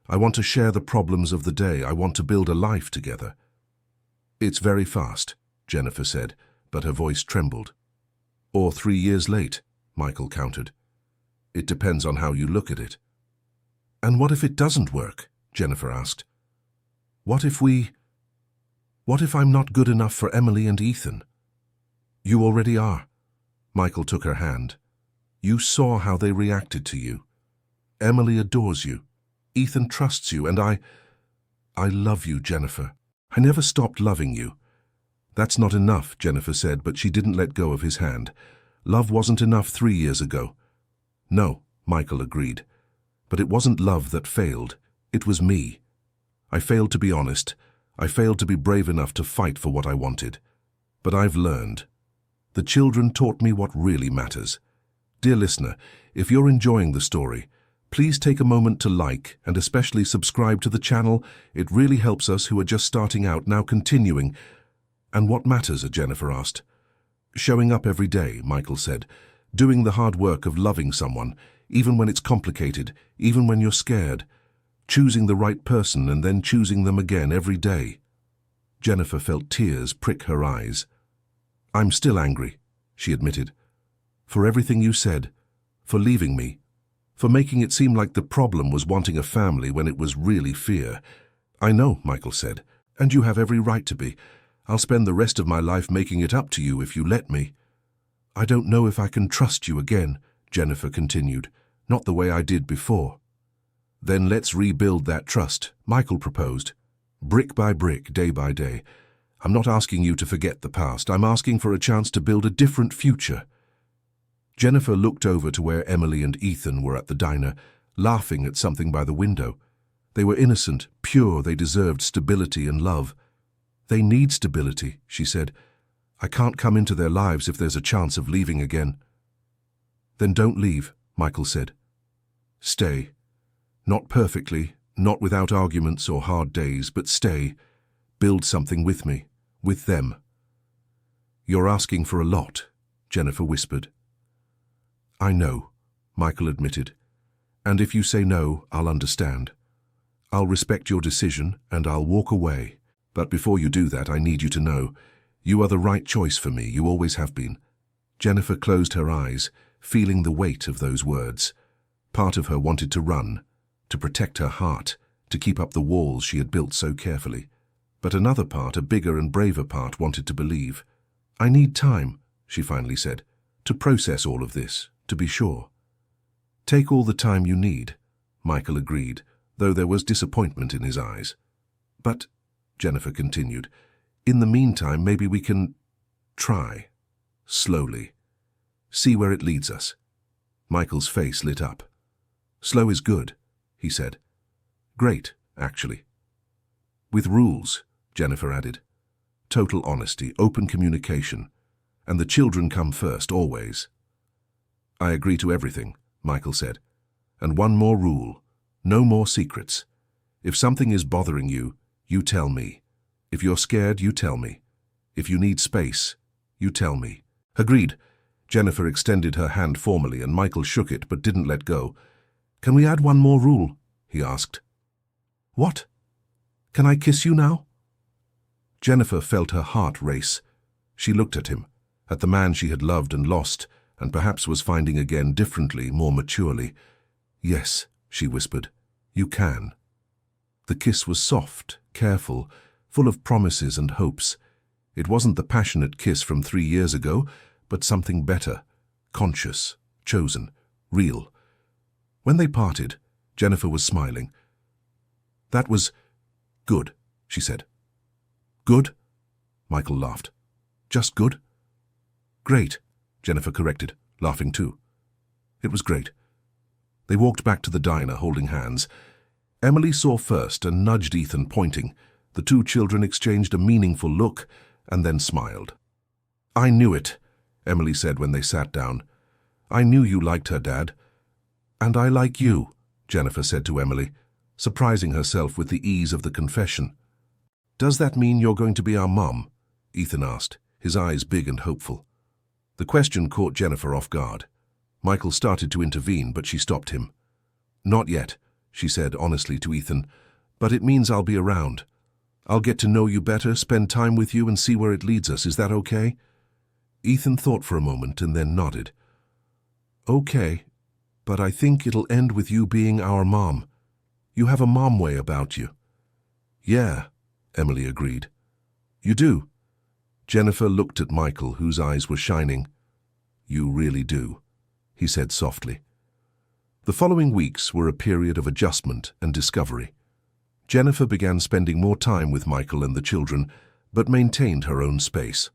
I want to share the problems of the day. I want to build a life together." "It's very fast," Jennifer said, but her voice trembled. "Or 3 years late," Michael countered. "It depends on how you look at it." "And what if it doesn't work?" Jennifer asked. What if I'm not good enough for Emily and Ethan?" "You already are." Michael took her hand. "You saw how they reacted to you. Emily adores you. Ethan trusts you, and I love you, Jennifer. I never stopped loving you." "That's not enough," Jennifer said, but she didn't let go of his hand. "Love wasn't enough 3 years ago." "No," Michael agreed. "But it wasn't love that failed. It was me. I failed to be honest. I failed to be brave enough to fight for what I wanted. But I've learned. The children taught me what really matters." Dear listener, if you're enjoying the story, please take a moment to like and especially subscribe to the channel. It really helps us who are just starting out, now continuing. "And what matters?" Jennifer asked. "Showing up every day," Michael said. "Doing the hard work of loving someone, even when it's complicated, even when you're scared. Choosing the right person and then choosing them again every day." Jennifer felt tears prick her eyes. "I'm still angry," she admitted. "For everything you said, for leaving me, for making it seem like the problem was wanting a family when it was really fear." "I know," Michael said, "and you have every right to be. I'll spend the rest of my life making it up to you if you let me." "I don't know if I can trust you again," Jennifer continued, "not the way I did before." "Then let's rebuild that trust," Michael proposed. "Brick by brick, day by day. I'm not asking you to forget the past. I'm asking for a chance to build a different future." Jennifer looked over to where Emily and Ethan were at the diner, laughing at something by the window. They were innocent, pure, they deserved stability and love. "They need stability," she said. "I can't come into their lives if there's a chance of leaving again." "Then don't leave," Michael said. "Stay. Not perfectly, not without arguments or hard days, but stay. Build something with me, with them." "You're asking for a lot," Jennifer whispered. "I know," Michael admitted. "And if you say no, I'll understand. I'll respect your decision and I'll walk away. But before you do that, I need you to know, you are the right choice for me, you always have been." Jennifer closed her eyes, feeling the weight of those words. Part of her wanted to run, to protect her heart, to keep up the walls she had built so carefully. But another part, a bigger and braver part, wanted to believe. "I need time," she finally said, "to process all of this, to be sure." "Take all the time you need," Michael agreed, though there was disappointment in his eyes. "But," Jennifer continued, "in the meantime, maybe we can try, slowly, see where it leads us." Michael's face lit up. "Slow is good," he said. "Great, actually." "With rules," Jennifer added. "Total honesty, open communication. And the children come first, always." "I agree to everything," Michael said. "And one more rule. No more secrets. If something is bothering you, you tell me. If you're scared, you tell me. If you need space, you tell me." "Agreed." Jennifer extended her hand formally and Michael shook it but didn't let go. "Can we add one more rule?" he asked. "What? Can I kiss you now?" Jennifer felt her heart race. She looked at him, at the man she had loved and lost, and perhaps was finding again differently, more maturely. "Yes," she whispered, "you can." The kiss was soft, careful, full of promises and hopes. It wasn't the passionate kiss from 3 years ago, but something better, conscious, chosen, real. When they parted, Jennifer was smiling. "That was good," she said. "Good?" Michael laughed. "Just good?" "Great," Jennifer corrected, laughing too. It was great. They walked back to the diner, holding hands. Emily saw first and nudged Ethan, pointing. The two children exchanged a meaningful look and then smiled. "I knew it," Emily said when they sat down. "I knew you liked her, Dad." "And I like you," Jennifer said to Emily, surprising herself with the ease of the confession. "Does that mean you're going to be our mom?" Ethan asked, his eyes big and hopeful. The question caught Jennifer off guard. Michael started to intervene, but she stopped him. "Not yet," she said honestly to Ethan, "but it means I'll be around. I'll get to know you better, spend time with you and see where it leads us. Is that okay?" Ethan thought for a moment and then nodded. "Okay, but I think it'll end with you being our mom. You have a mom way about you." "Yeah," Emily agreed. "You do?" Jennifer looked at Michael, whose eyes were shining. "You really do," he said softly. The following weeks were a period of adjustment and discovery. Jennifer began spending more time with Michael and the children, but maintained her own space.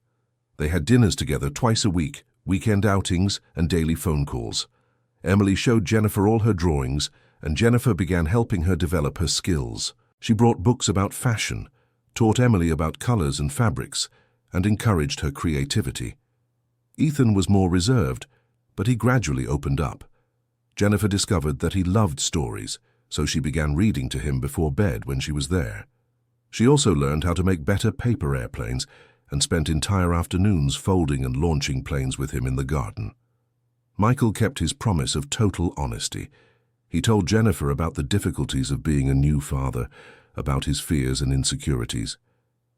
They had dinners together twice a week, weekend outings, and daily phone calls. Emily showed Jennifer all her drawings, and Jennifer began helping her develop her skills. She brought books about fashion, taught Emily about colors and fabrics, and encouraged her creativity. Ethan was more reserved, but he gradually opened up. Jennifer discovered that he loved stories, so she began reading to him before bed when she was there. She also learned how to make better paper airplanes and spent entire afternoons folding and launching planes with him in the garden. Michael kept his promise of total honesty. He told Jennifer about the difficulties of being a new father, about his fears and insecurities.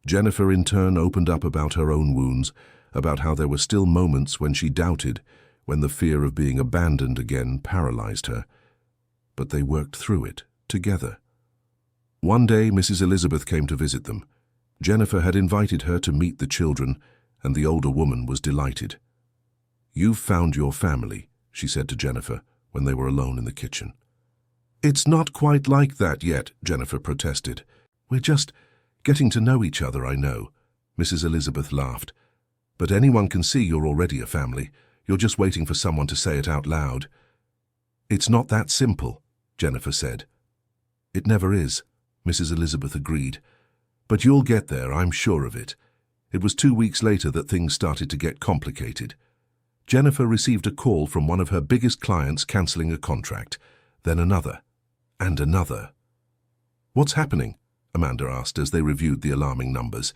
Jennifer in turn opened up about her own wounds, about how there were still moments when she doubted, when the fear of being abandoned again paralyzed her. But they worked through it, together. One day, Mrs. Elizabeth came to visit them. Jennifer had invited her to meet the children, and the older woman was delighted. "You've found your family," she said to Jennifer when they were alone in the kitchen. "It's not quite like that yet," Jennifer protested. "We're just getting to know each other, I know," Mrs. Elizabeth laughed. "But anyone can see you're already a family. You're just waiting for someone to say it out loud." "It's not that simple," Jennifer said. "It never is," Mrs. Elizabeth agreed. "But you'll get there, I'm sure of it." It was 2 weeks later that things started to get complicated. Jennifer received a call from one of her biggest clients cancelling a contract, then another, and another. "What's happening?" Amanda asked as they reviewed the alarming numbers.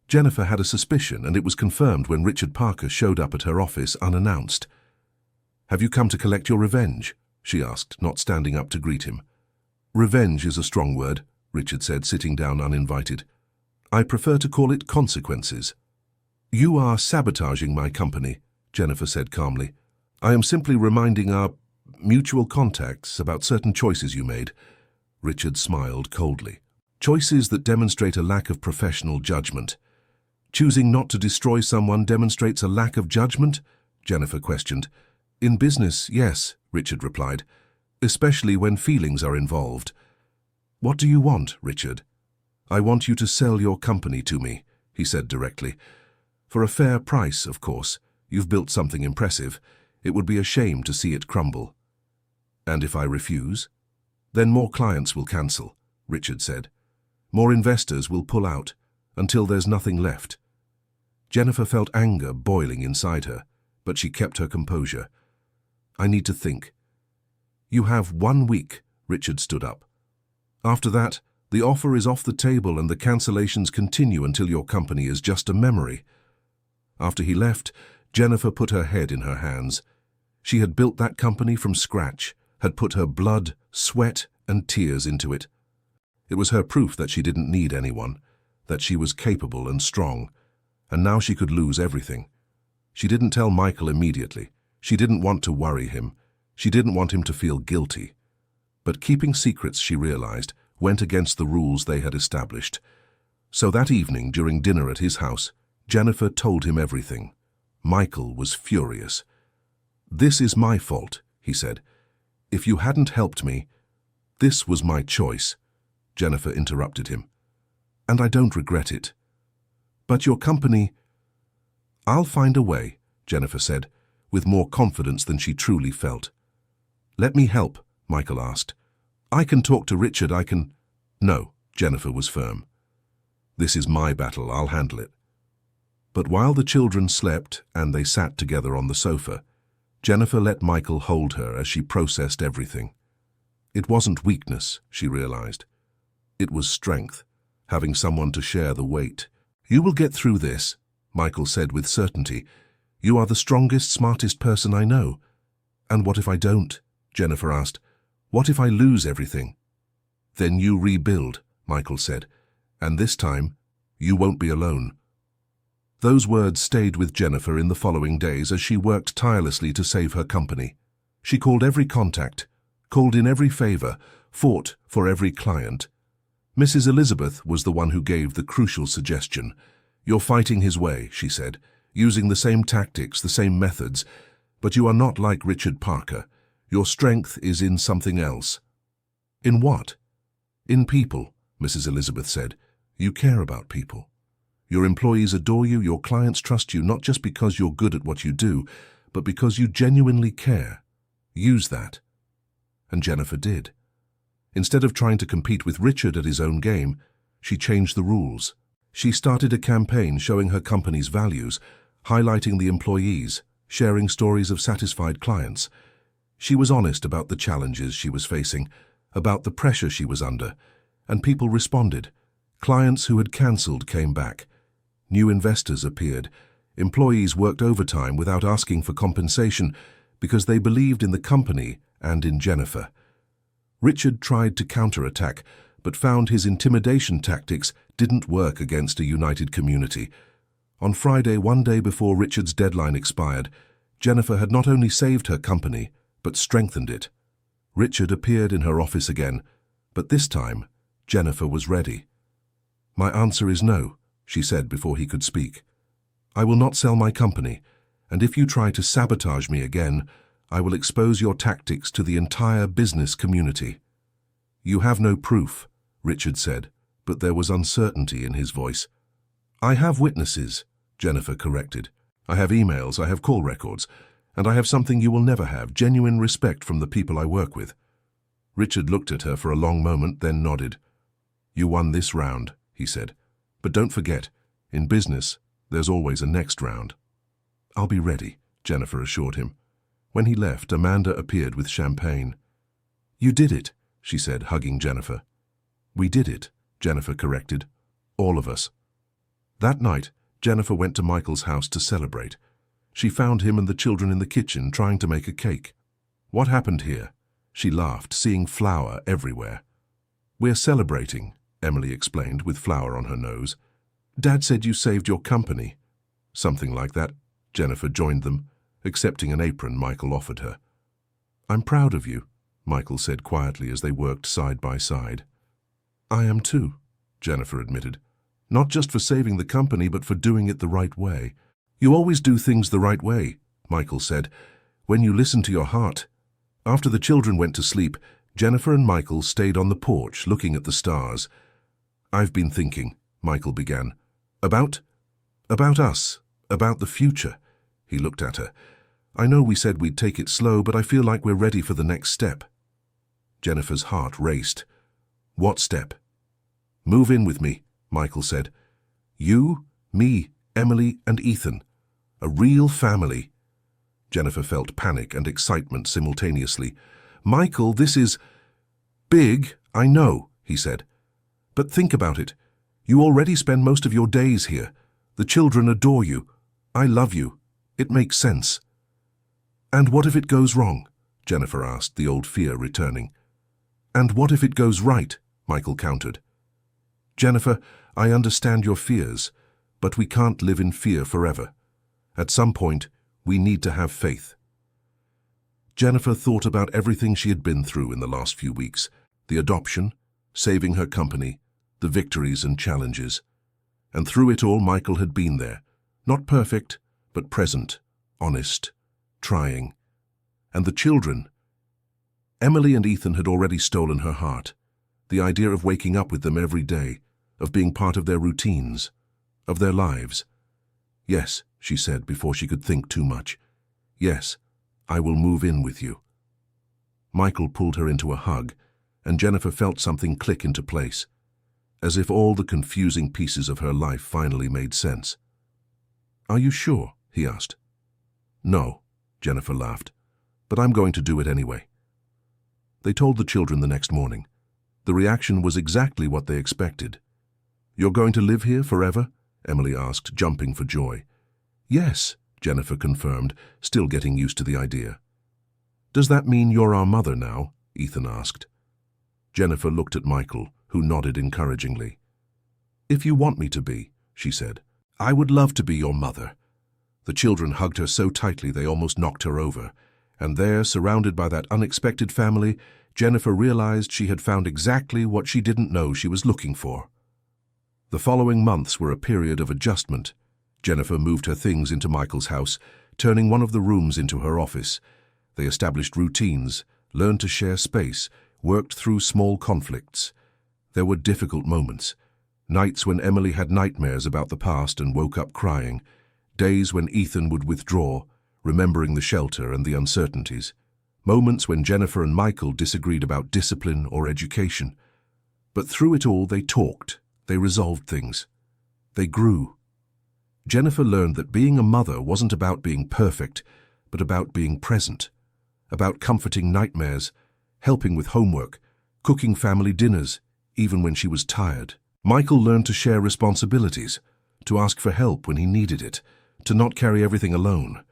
Jennifer had a suspicion, and it was confirmed when Richard Parker showed up at her office unannounced. "Have you come to collect your revenge?" she asked, not standing up to greet him. "Revenge is a strong word," Richard said, sitting down uninvited. "I prefer to call it consequences." "You are sabotaging my company," Jennifer said calmly. "I am simply reminding our mutual contacts about certain choices you made." Richard smiled coldly. "Choices that demonstrate a lack of professional judgment." "Choosing not to destroy someone demonstrates a lack of judgment?" Jennifer questioned. "In business, yes," Richard replied, "especially when feelings are involved." "What do you want, Richard?" "I want you to sell your company to me," he said directly. "For a fair price, of course. You've built something impressive. It would be a shame to see it crumble." "And if I refuse?" "Then more clients will cancel," Richard said. "More investors will pull out, until there's nothing left." Jennifer felt anger boiling inside her, but she kept her composure. "I need to think." "You have 1 week," Richard stood up. "After that, the offer is off the table and the cancellations continue until your company is just a memory." After he left, Jennifer put her head in her hands. She had built that company from scratch, had put her blood, sweat, and tears into it. It was her proof that she didn't need anyone, that she was capable and strong, and now she could lose everything. She didn't tell Michael immediately. She didn't want to worry him. She didn't want him to feel guilty. But keeping secrets, she realized, went against the rules they had established. So that evening, during dinner at his house, Jennifer told him everything. Michael was furious. "This is my fault," he said. "If you hadn't helped me, this was my choice." Jennifer interrupted him. "And I don't regret it." "But your company—" "I'll find a way," Jennifer said, with more confidence than she truly felt. "Let me help," Michael asked. "I can talk to Richard, I can—" "No," Jennifer was firm. "This is my battle, I'll handle it." But while the children slept and they sat together on the sofa, Jennifer let Michael hold her as she processed everything. It wasn't weakness, she realized. It was strength, having someone to share the weight. "You will get through this," Michael said with certainty. "You are the strongest, smartest person I know." "And what if I don't?" Jennifer asked. "What if I lose everything?" "Then you rebuild," Michael said. "And this time, you won't be alone." Those words stayed with Jennifer in the following days as she worked tirelessly to save her company. She called every contact, called in every favor, fought for every client. Mrs. Elizabeth was the one who gave the crucial suggestion. "You're fighting his way," she said, "using the same tactics, the same methods, but you are not like Richard Parker. Your strength is in something else." "In what?" "In people," Mrs. Elizabeth said. "You care about people. Your employees adore you, your clients trust you, not just because you're good at what you do, but because you genuinely care. Use that." And Jennifer did. Instead of trying to compete with Richard at his own game, she changed the rules. She started a campaign showing her company's values, highlighting the employees, sharing stories of satisfied clients. She was honest about the challenges she was facing, about the pressure she was under, and people responded. Clients who had cancelled came back. New investors appeared. Employees worked overtime without asking for compensation because they believed in the company and in Jennifer. Richard tried to counterattack, but found his intimidation tactics didn't work against a united community. On Friday, 1 day before Richard's deadline expired, Jennifer had not only saved her company, but strengthened it. Richard appeared in her office again, but this time, Jennifer was ready. "My answer is no," she said before he could speak. "I will not sell my company, and if you try to sabotage me again, I will expose your tactics to the entire business community." "You have no proof," Richard said, but there was uncertainty in his voice. "I have witnesses," Jennifer corrected. I have emails, I have call records, and I have something you will never have, genuine respect from the people I work with." Richard looked at her for a long moment, then nodded. "You won this round," he said. "But don't forget, in business, there's always a next round." "I'll be ready," Jennifer assured him. When he left, Amanda appeared with champagne. "You did it," she said, hugging Jennifer. "We did it," Jennifer corrected. "All of us." That night, Jennifer went to Michael's house to celebrate. She found him and the children in the kitchen trying to make a cake. "What happened here?" She laughed, seeing flour everywhere. "We're celebrating," Emily explained, with flour on her nose. "Dad said you saved your company." "Something like that." Jennifer joined them, accepting an apron Michael offered her. "I'm proud of you," Michael said quietly as they worked side by side. "I am too," Jennifer admitted. "Not just for saving the company, but for doing it the right way." "You always do things the right way," Michael said, "when you listen to your heart." After the children went to sleep, Jennifer and Michael stayed on the porch looking at the stars. "I've been thinking," Michael began. About us, about the future." He looked at her. "I know we said we'd take it slow, but I feel like we're ready for the next step." Jennifer's heart raced. "What step?" "Move in with me," Michael said. "You, me, Emily, and Ethan. A real family." Jennifer felt panic and excitement simultaneously. "Michael, this is big, I know," he said. "But think about it. You already spend most of your days here. The children adore you. I love you. It makes sense." "And what if it goes wrong?" Jennifer asked, the old fear returning. "And what if it goes right?" Michael countered. "Jennifer, I understand your fears, but we can't live in fear forever. At some point, we need to have faith." Jennifer thought about everything she had been through in the last few weeks: the adoption, saving her company, the victories and challenges. And through it all, Michael had been there, not perfect, but present, honest, trying. And the children. Emily and Ethan had already stolen her heart. The idea of waking up with them every day, of being part of their routines, of their lives. "Yes," she said before she could think too much. "Yes, I will move in with you." Michael pulled her into a hug, and Jennifer felt something click into place, as if all the confusing pieces of her life finally made sense. "Are you sure?" he asked. "No," Jennifer laughed, "but I'm going to do it anyway." They told the children the next morning. The reaction was exactly what they expected. "You're going to live here forever?" Emily asked, jumping for joy. "Yes," Jennifer confirmed, still getting used to the idea. "Does that mean you're our mother now?" Ethan asked. Jennifer looked at Michael, who nodded encouragingly. "If you want me to be," she said, "I would love to be your mother." The children hugged her so tightly they almost knocked her over, and there, surrounded by that unexpected family, Jennifer realized she had found exactly what she didn't know she was looking for. The following months were a period of adjustment. Jennifer moved her things into Michael's house, turning one of the rooms into her office. They established routines, learned to share space, worked through small conflicts. There were difficult moments. Nights when Emily had nightmares about the past and woke up crying. Days when Ethan would withdraw, remembering the shelter and the uncertainties. Moments when Jennifer and Michael disagreed about discipline or education. But through it all, they talked. They resolved things. They grew. Jennifer learned that being a mother wasn't about being perfect, but about being present, about comforting nightmares, helping with homework, cooking family dinners, even when she was tired. Michael learned to share responsibilities, to ask for help when he needed it, to not carry everything alone.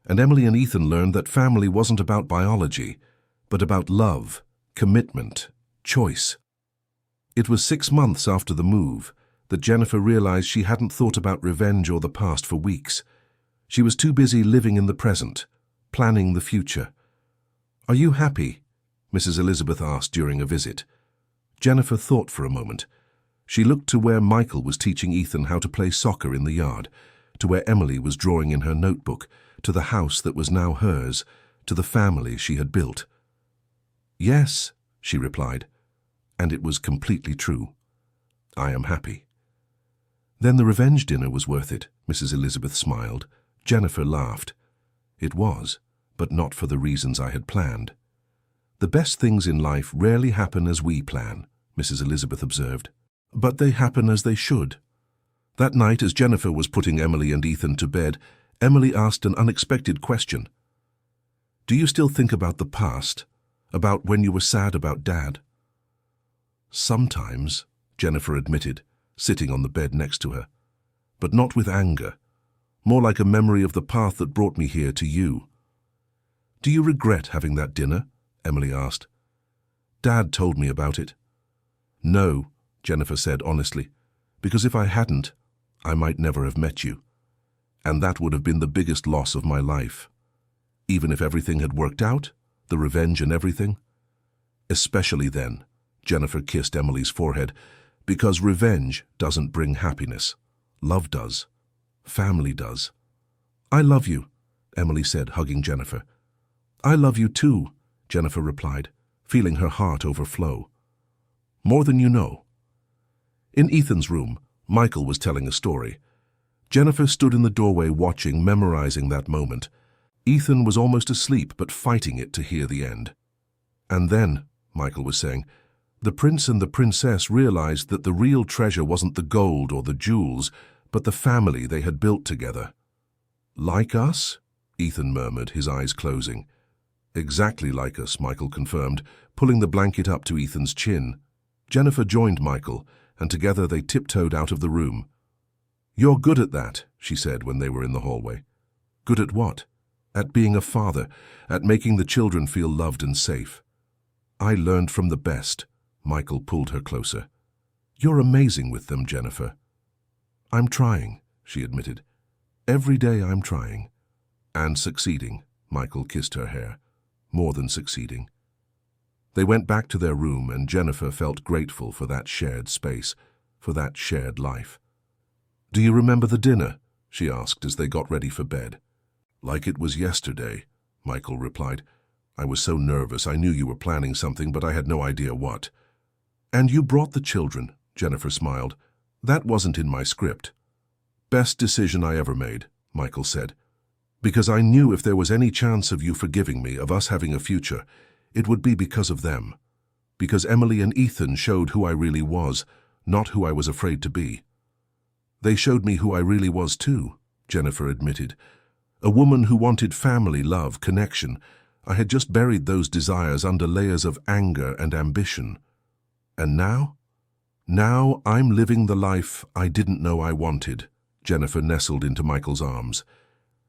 And Emily and Ethan learned that family wasn't about biology, but about love, commitment, choice. It was 6 months after the move that Jennifer realized she hadn't thought about revenge or the past for weeks. She was too busy living in the present, planning the future. "Are you happy?" Mrs. Elizabeth asked during a visit. Jennifer thought for a moment. She looked to where Michael was teaching Ethan how to play soccer in the yard, to where Emily was drawing in her notebook, to the house that was now hers, to the family she had built. "Yes," she replied, and it was completely true. "I am happy." "Then the revenge dinner was worth it," Mrs. Elizabeth smiled. Jennifer laughed. It was, but not for the reasons I had planned. The best things in life rarely happen as we plan, Mrs. Elizabeth observed. But they happen as they should. That night, as Jennifer was putting Emily and Ethan to bed, Emily asked an unexpected question. "Do you still think about the past? About when you were sad about Dad?" "Sometimes," Jennifer admitted, sitting on the bed next to her. "But not with anger. More like a memory of the path that brought me here to you." "Do you regret having that dinner?" Emily asked. "Dad told me about it." "No," Jennifer said honestly, "because if I hadn't, I might never have met you. And that would have been the biggest loss of my life. Even if everything had worked out, the revenge and everything. Especially then," Jennifer kissed Emily's forehead, "because revenge doesn't bring happiness. Love does. Family does." "I love you," Emily said, hugging Jennifer. "I love you too," Jennifer replied, feeling her heart overflow. "More than you know." In Ethan's room, Michael was telling a story. Jennifer stood in the doorway watching, memorizing that moment. Ethan was almost asleep, but fighting it to hear the end. "And then," Michael was saying, "the prince and the princess realized that the real treasure wasn't the gold or the jewels, but the family they had built together." "Like us?" Ethan murmured, his eyes closing. "Exactly like us," Michael confirmed, pulling the blanket up to Ethan's chin. Jennifer joined Michael, and together they tiptoed out of the room. "You're good at that," she said when they were in the hallway. "Good at what?" "At being a father, at making the children feel loved and safe." "I learned from the best." Michael pulled her closer. "You're amazing with them, Jennifer." "I'm trying," she admitted. "Every day I'm trying." "And succeeding." Michael kissed her hair. "More than succeeding." They went back to their room, and Jennifer felt grateful for that shared space, for that shared life. "Do you remember the dinner?" she asked as they got ready for bed. "Like it was yesterday," Michael replied. "I was so nervous. I knew you were planning something, but I had no idea what." "And you brought the children," Jennifer smiled. "That wasn't in my script." "Best decision I ever made," Michael said. "Because I knew if there was any chance of you forgiving me, of us having a future, it would be because of them. Because Emily and Ethan showed who I really was, not who I was afraid to be." "They showed me who I really was too," Jennifer admitted. "A woman who wanted family, love, connection. I had just buried those desires under layers of anger and ambition. And now? Now I'm living the life I didn't know I wanted." Jennifer nestled into Michael's arms.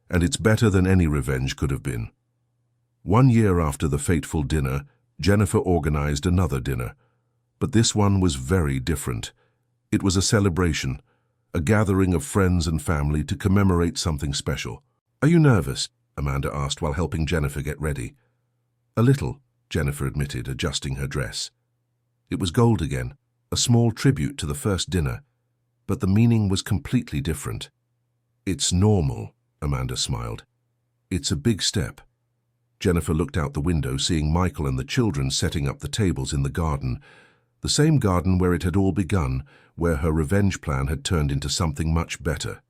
"And it's better than any revenge could have been." 1 year after the fateful dinner, Jennifer organized another dinner. But this one was very different. It was a celebration, a gathering of friends and family to commemorate something special. "Are you nervous?" Amanda asked while helping Jennifer get ready. "A little," Jennifer admitted, adjusting her dress. It was gold again, a small tribute to the first dinner, but the meaning was completely different. "It's normal," Amanda smiled. "It's a big step." Jennifer looked out the window, seeing Michael and the children setting up the tables in the garden, the same garden where it had all begun, where her revenge plan had turned into something much better.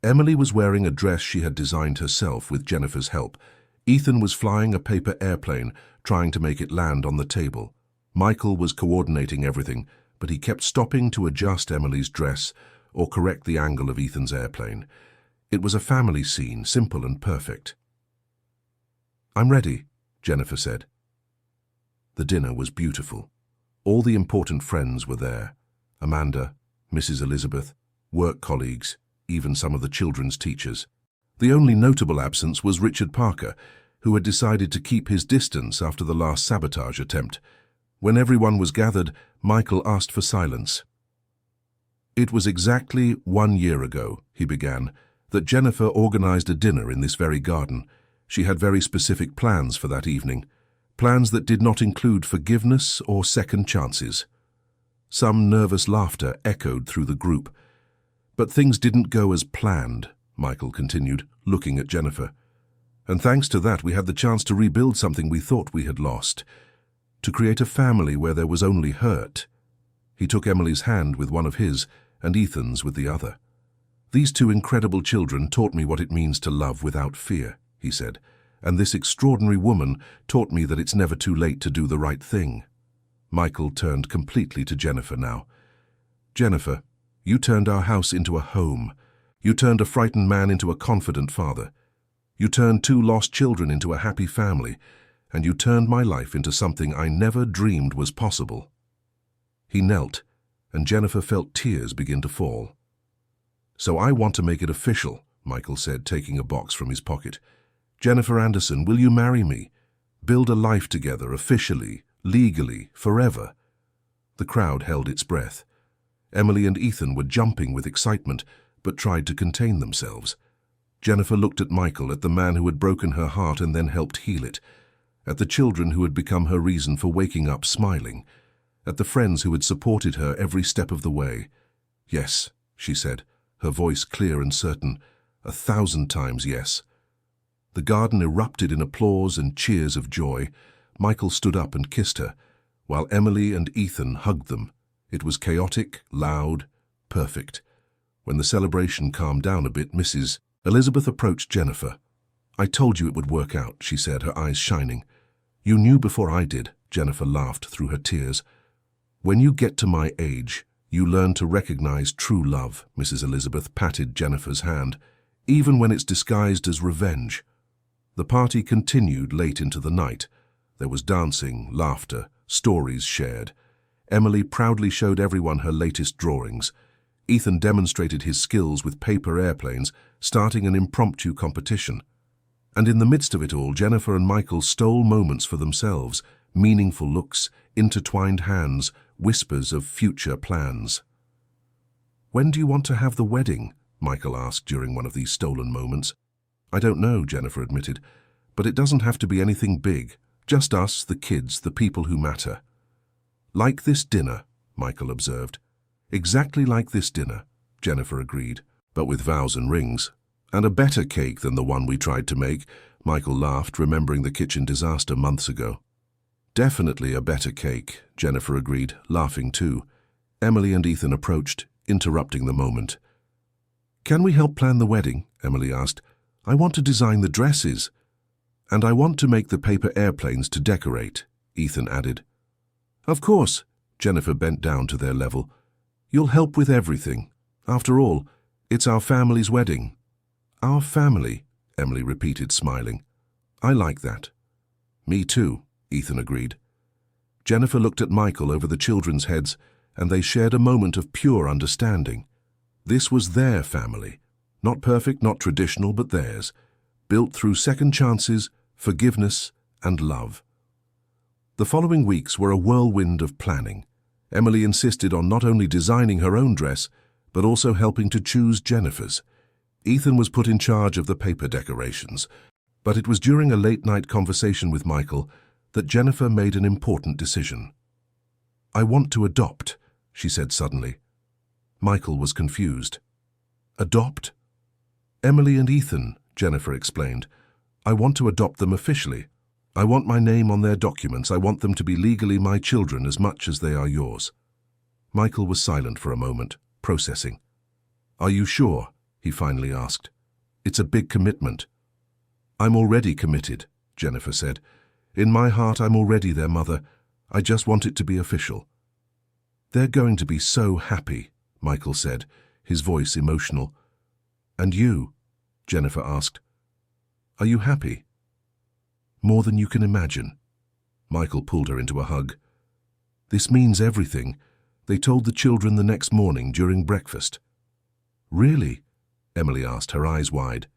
Emily was wearing a dress she had designed herself with Jennifer's help. Ethan was flying a paper airplane, trying to make it land on the table. Michael was coordinating everything, but he kept stopping to adjust Emily's dress or correct the angle of Ethan's airplane. It was a family scene, simple and perfect. "I'm ready," Jennifer said. The dinner was beautiful. All the important friends were there. Amanda, Mrs. Elizabeth, work colleagues, even some of the children's teachers. The only notable absence was Richard Parker, who had decided to keep his distance after the last sabotage attempt. When everyone was gathered, Michael asked for silence. "It was exactly 1 year ago," he began, "that Jennifer organized a dinner in this very garden. She had very specific plans for that evening, plans that did not include forgiveness or second chances." Some nervous laughter echoed through the group. "But things didn't go as planned," Michael continued, looking at Jennifer. "And thanks to that, we had the chance to rebuild something we thought we had lost, to create a family where there was only hurt." He took Emily's hand with one of his and Ethan's with the other. "These two incredible children taught me what it means to love without fear," he said, "and this extraordinary woman taught me that it's never too late to do the right thing." Michael turned completely to Jennifer now. "Jennifer, you turned our house into a home. You turned a frightened man into a confident father. You turned two lost children into a happy family, and you turned my life into something I never dreamed was possible." He knelt, and Jennifer felt tears begin to fall. "So I want to make it official," Michael said, taking a box from his pocket. "Jennifer Anderson, will you marry me? Build a life together, officially, legally, forever." The crowd held its breath. Emily and Ethan were jumping with excitement, but tried to contain themselves. Jennifer looked at Michael, at the man who had broken her heart and then helped heal it, at the children who had become her reason for waking up smiling, at the friends who had supported her every step of the way. "Yes," she said, her voice clear and certain, 1,000 times yes. The garden erupted in applause and cheers of joy. Michael stood up and kissed her, while Emily and Ethan hugged them. It was chaotic, loud, perfect. When the celebration calmed down a bit, Mrs. Elizabeth approached Jennifer. "I told you it would work out," she said, her eyes shining. "You knew before I did," Jennifer laughed through her tears. "When you get to my age, you learn to recognize true love," Mrs. Elizabeth patted Jennifer's hand, "even when it's disguised as revenge." The party continued late into the night. There was dancing, laughter, stories shared. Emily proudly showed everyone her latest drawings. Ethan demonstrated his skills with paper airplanes, starting an impromptu competition. And in the midst of it all, Jennifer and Michael stole moments for themselves, meaningful looks, intertwined hands, whispers of future plans. "When do you want to have the wedding?" Michael asked during one of these stolen moments. "I don't know," Jennifer admitted, "but it doesn't have to be anything big. Just us, the kids, the people who matter." "Like this dinner," Michael observed. "Exactly like this dinner," Jennifer agreed, "but with vows and rings. And a better cake than the one we tried to make," Michael laughed, remembering the kitchen disaster months ago. "Definitely a better cake," Jennifer agreed, laughing too. Emily and Ethan approached, interrupting the moment. "Can we help plan the wedding?" Emily asked. "I want to design the dresses." "And I want to make the paper airplanes to decorate," Ethan added. "Of course," Jennifer bent down to their level. "You'll help with everything. After all, it's our family's wedding." "Our family," Emily repeated, smiling. "I like that." "Me too," Ethan agreed. Jennifer looked at Michael over the children's heads, and they shared a moment of pure understanding. This was their family. Not perfect, not traditional, but theirs. Built through second chances, forgiveness, and love. The following weeks were a whirlwind of planning. Emily insisted on not only designing her own dress, but also helping to choose Jennifer's. Ethan was put in charge of the paper decorations, but it was during a late-night conversation with Michael that Jennifer made an important decision. "I want to adopt," she said suddenly. Michael was confused. "Adopt?" "Emily and Ethan," Jennifer explained. "I want to adopt them officially. I want my name on their documents. I want them to be legally my children as much as they are yours." Michael was silent for a moment, processing. "Are you sure?" he finally asked. "It's a big commitment." "I'm already committed," Jennifer said. "In my heart, I'm already their mother. I just want it to be official." "They're going to be so happy," Michael said, his voice emotional. "And you?" Jennifer asked. "Are you happy?" "More than you can imagine." Michael pulled her into a hug. "This means everything," they told the children the next morning during breakfast. "Really?" Emily asked, her eyes wide.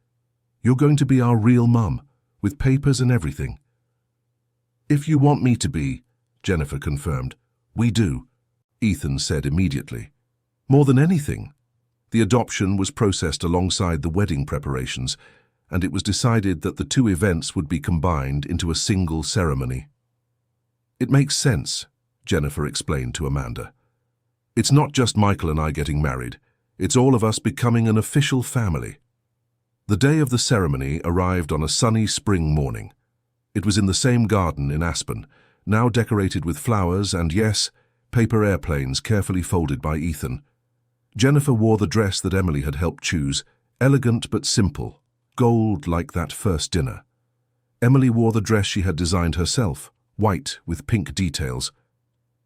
"You're going to be our real mum, with papers and everything?" "If you want me to be," Jennifer confirmed. "We do," Ethan said immediately. "More than anything." The adoption was processed alongside the wedding preparations, and it was decided that the two events would be combined into a single ceremony. "It makes sense," Jennifer explained to Amanda. "It's not just Michael and I getting married. It's all of us becoming an official family." The day of the ceremony arrived on a sunny spring morning. It was in the same garden in Aspen, now decorated with flowers and, yes, paper airplanes carefully folded by Ethan. Jennifer wore the dress that Emily had helped choose, elegant but simple, gold like that first dinner. Emily wore the dress she had designed herself, white with pink details.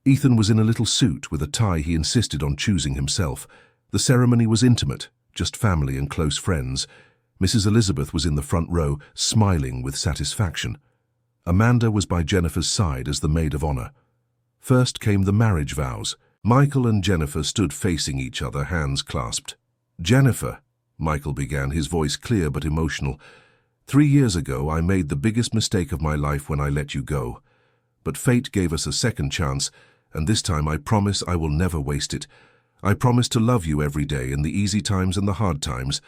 Ethan was in a little suit with a tie he insisted on choosing himself. The ceremony was intimate, just family and close friends. Mrs. Elizabeth was in the front row, smiling with satisfaction. Amanda was by Jennifer's side as the maid of honor. First came the marriage vows. Michael and Jennifer stood facing each other, hands clasped. "Jennifer," Michael began, his voice clear but emotional, "3 years ago I made the biggest mistake of my life when I let you go. But fate gave us a second chance, and this time I promise I will never waste it. I promise to love you every day in the easy times and the hard times.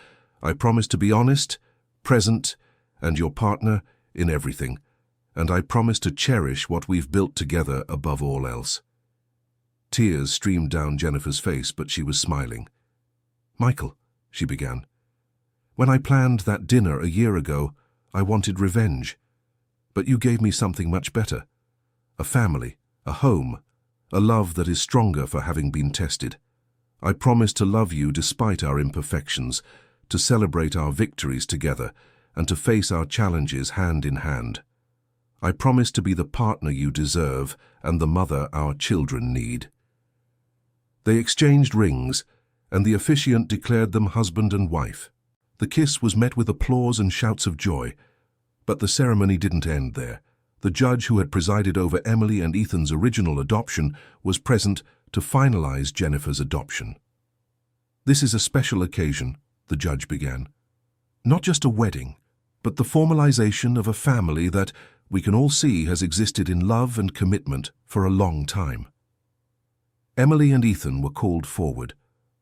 I promise to be honest, present, and your partner in everything. And I promise to cherish what we've built together above all else." Tears streamed down Jennifer's face, but she was smiling. "Michael," she began, "when I planned that dinner a year ago, I wanted revenge. But you gave me something much better. A family, a home, a love that is stronger for having been tested. I promise to love you despite our imperfections, to celebrate our victories together, and to face our challenges hand in hand. I promise to be the partner you deserve and the mother our children need." They exchanged rings, and the officiant declared them husband and wife. The kiss was met with applause and shouts of joy. But the ceremony didn't end there. The judge who had presided over Emily and Ethan's original adoption was present to finalize Jennifer's adoption. "This is a special occasion," the judge began. "Not just a wedding, but the formalization of a family that we can all see has existed in love and commitment for a long time." Emily and Ethan were called forward.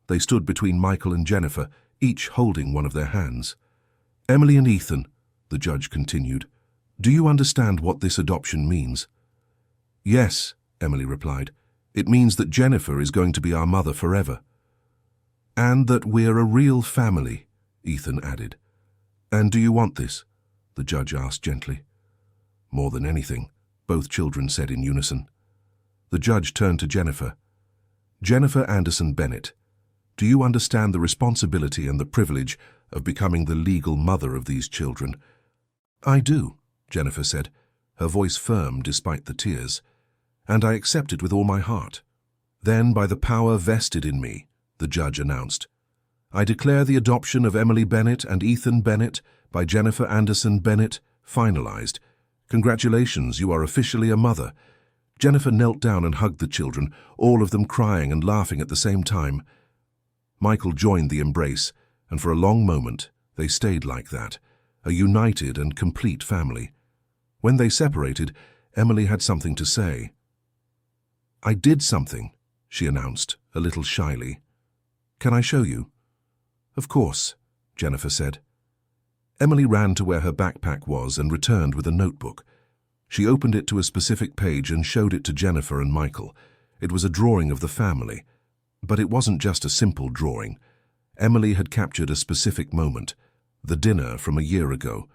They stood between Michael and Jennifer, each holding one of their hands. "Emily and Ethan," the judge continued, "do you understand what this adoption means?" "Yes," Emily replied. "It means that Jennifer is going to be our mother forever." "And that we're a real family," Ethan added. "And do you want this?" the judge asked gently. "More than anything," both children said in unison. The judge turned to Jennifer. "Jennifer Anderson Bennett, do you understand the responsibility and the privilege of becoming the legal mother of these children?" "I do," Jennifer said, her voice firm despite the tears. "And I accept it with all my heart." "Then, by the power vested in me," the judge announced, "I declare the adoption of Emily Bennett and Ethan Bennett by Jennifer Anderson Bennett finalized. Congratulations, you are officially a mother." Jennifer knelt down and hugged the children, all of them crying and laughing at the same time. Michael joined the embrace, and for a long moment they stayed like that, a united and complete family. When they separated, Emily had something to say. "I did something," she announced, a little shyly. "Can I show you?" "Of course," Jennifer said. Emily ran to where her backpack was and returned with a notebook. She opened it to a specific page and showed it to Jennifer and Michael. It was a drawing of the family. But it wasn't just a simple drawing. Emily had captured a specific moment, the dinner from a year ago.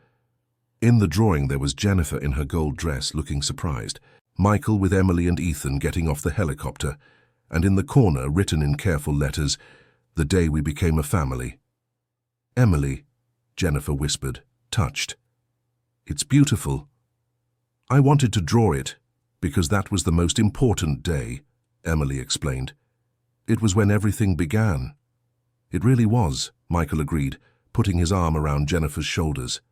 In the drawing there was Jennifer in her gold dress looking surprised, Michael with Emily and Ethan getting off the helicopter, and in the corner, written in careful letters, "The day we became a family." "Emily," Jennifer whispered, touched. "It's beautiful." "I wanted to draw it because that was the most important day," Emily explained. "It was when everything began." "It really was," Michael agreed, putting his arm around Jennifer's shoulders.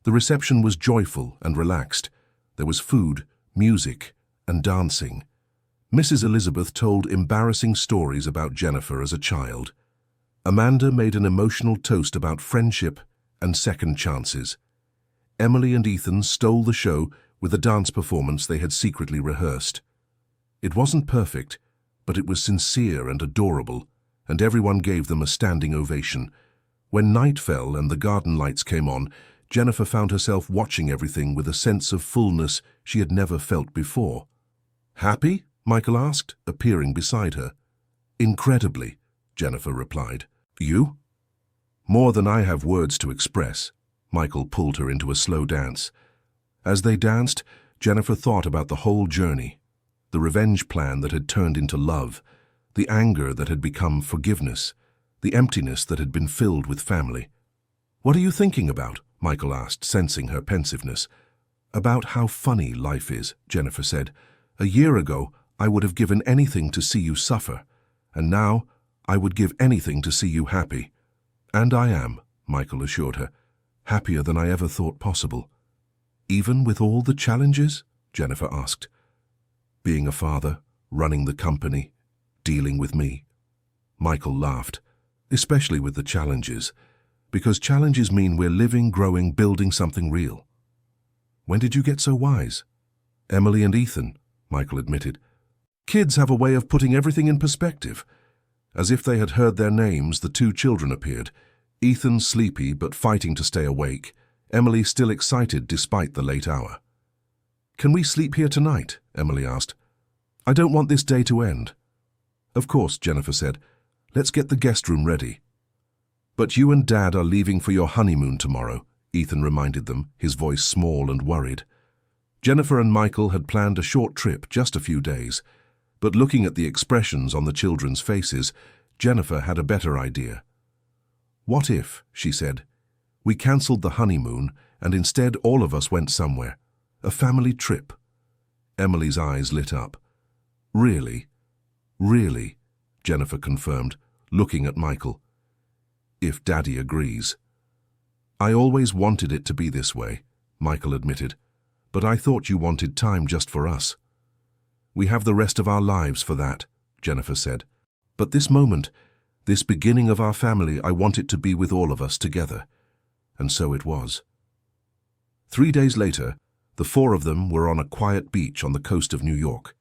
The reception was joyful and relaxed. There was food, music, and dancing. Mrs. Elizabeth told embarrassing stories about Jennifer as a child. Amanda made an emotional toast about friendship and second chances. Emily and Ethan stole the show with a dance performance they had secretly rehearsed. It wasn't perfect, but it was sincere and adorable, and everyone gave them a standing ovation. When night fell and the garden lights came on, Jennifer found herself watching everything with a sense of fullness she had never felt before. "Happy?" Michael asked, appearing beside her. "Incredibly," Jennifer replied. "You?" "More than I have words to express." Michael pulled her into a slow dance. As they danced, Jennifer thought about the whole journey, the revenge plan that had turned into love, the anger that had become forgiveness, the emptiness that had been filled with family. "What are you thinking about?" Michael asked, sensing her pensiveness. "About how funny life is," Jennifer said. "A year ago, I would have given anything to see you suffer, and now I would give anything to see you happy." "And I am," Michael assured her, "happier than I ever thought possible." "Even with all the challenges?" Jennifer asked. "Being a father, running the company, dealing with me." Michael laughed. "Especially with the challenges, because challenges mean we're living, growing, building something real." "When did you get so wise?" "Emily and Ethan," Michael admitted. "Kids have a way of putting everything in perspective." As if they had heard their names, the two children appeared. Ethan sleepy but fighting to stay awake, Emily still excited despite the late hour. "Can we sleep here tonight?" Emily asked. "I don't want this day to end." "Of course," Jennifer said. "Let's get the guest room ready." "But you and Dad are leaving for your honeymoon tomorrow," Ethan reminded them, his voice small and worried. Jennifer and Michael had planned a short trip, just a few days, but looking at the expressions on the children's faces, Jennifer had a better idea. "What if," she said, "we cancelled the honeymoon and instead all of us went somewhere? A family trip?" Emily's eyes lit up. "Really? Really?" Jennifer confirmed, looking at Michael. "If Daddy agrees." "I always wanted it to be this way," Michael admitted, "but I thought you wanted time just for us." "We have the rest of our lives for that," Jennifer said. "But this moment, this beginning of our family, I want it to be with all of us together." And so it was. 3 days later, the four of them were on a quiet beach on the coast of New York.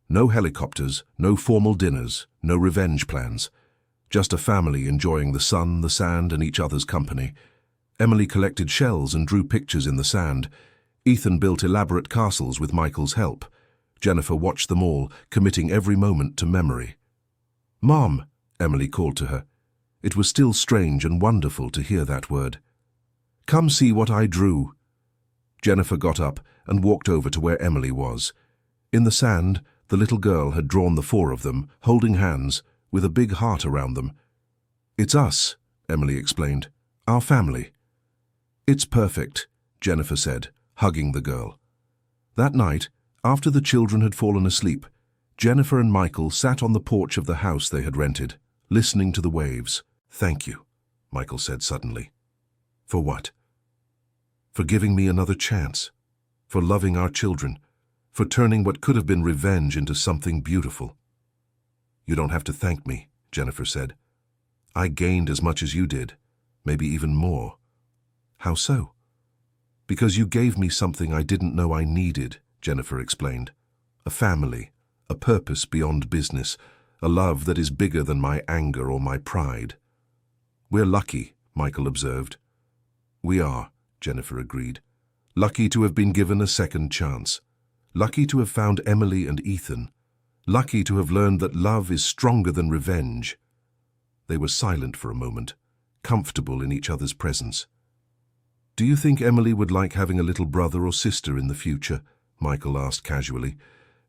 No helicopters, no formal dinners, no revenge plans. Just a family enjoying the sun, the sand, and each other's company. Emily collected shells and drew pictures in the sand. Ethan built elaborate castles with Michael's help. Jennifer watched them all, committing every moment to memory. "Mom," Emily called to her. It was still strange and wonderful to hear that word. "Come see what I drew." Jennifer got up and walked over to where Emily was. In the sand, the little girl had drawn the four of them, holding hands, with a big heart around them. "It's us," Emily explained. "Our family." "It's perfect," Jennifer said, hugging the girl. That night, after the children had fallen asleep, Jennifer and Michael sat on the porch of the house they had rented, listening to the waves. "Thank you," Michael said suddenly. "For what?" "For giving me another chance. For loving our children. For turning what could have been revenge into something beautiful." "You don't have to thank me," Jennifer said. "I gained as much as you did, maybe even more." "How so?" "Because you gave me something I didn't know I needed," Jennifer explained. "A family, a purpose beyond business, a love that is bigger than my anger or my pride." "We're lucky," Michael observed. "We are," Jennifer agreed. "Lucky to have been given a second chance. Lucky to have found Emily and Ethan. Lucky to have learned that love is stronger than revenge." They were silent for a moment, comfortable in each other's presence. "Do you think Emily would like having a little brother or sister in the future?" Michael asked casually.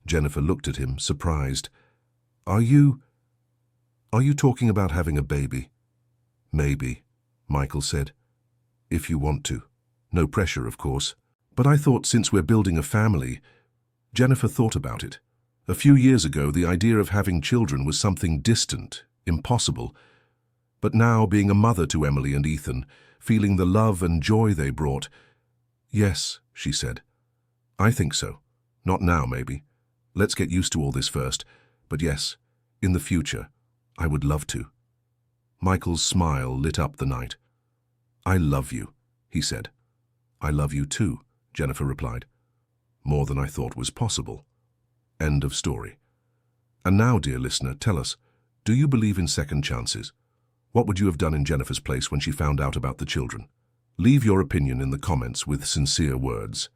Jennifer looked at him, surprised. Are you talking about having a baby?" "Maybe," Michael said. "If you want to. No pressure, of course. But I thought since we're building a family..." Jennifer thought about it. A few years ago, the idea of having children was something distant, impossible. But now, being a mother to Emily and Ethan, feeling the love and joy they brought... "Yes," she said. "I think so. Not now, maybe. Let's get used to all this first. But yes, in the future, I would love to." Michael's smile lit up the night. "I love you," he said. "I love you too," Jennifer replied. "More than I thought was possible." End of story. And now, dear listener, tell us, do you believe in second chances? What would you have done in Jennifer's place when she found out about the children? Leave your opinion in the comments with sincere words.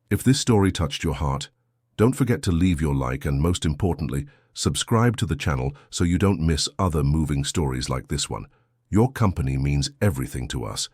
If this story touched your heart, don't forget to leave your like and, most importantly, subscribe to the channel so you don't miss other moving stories like this one. Your company means everything to us.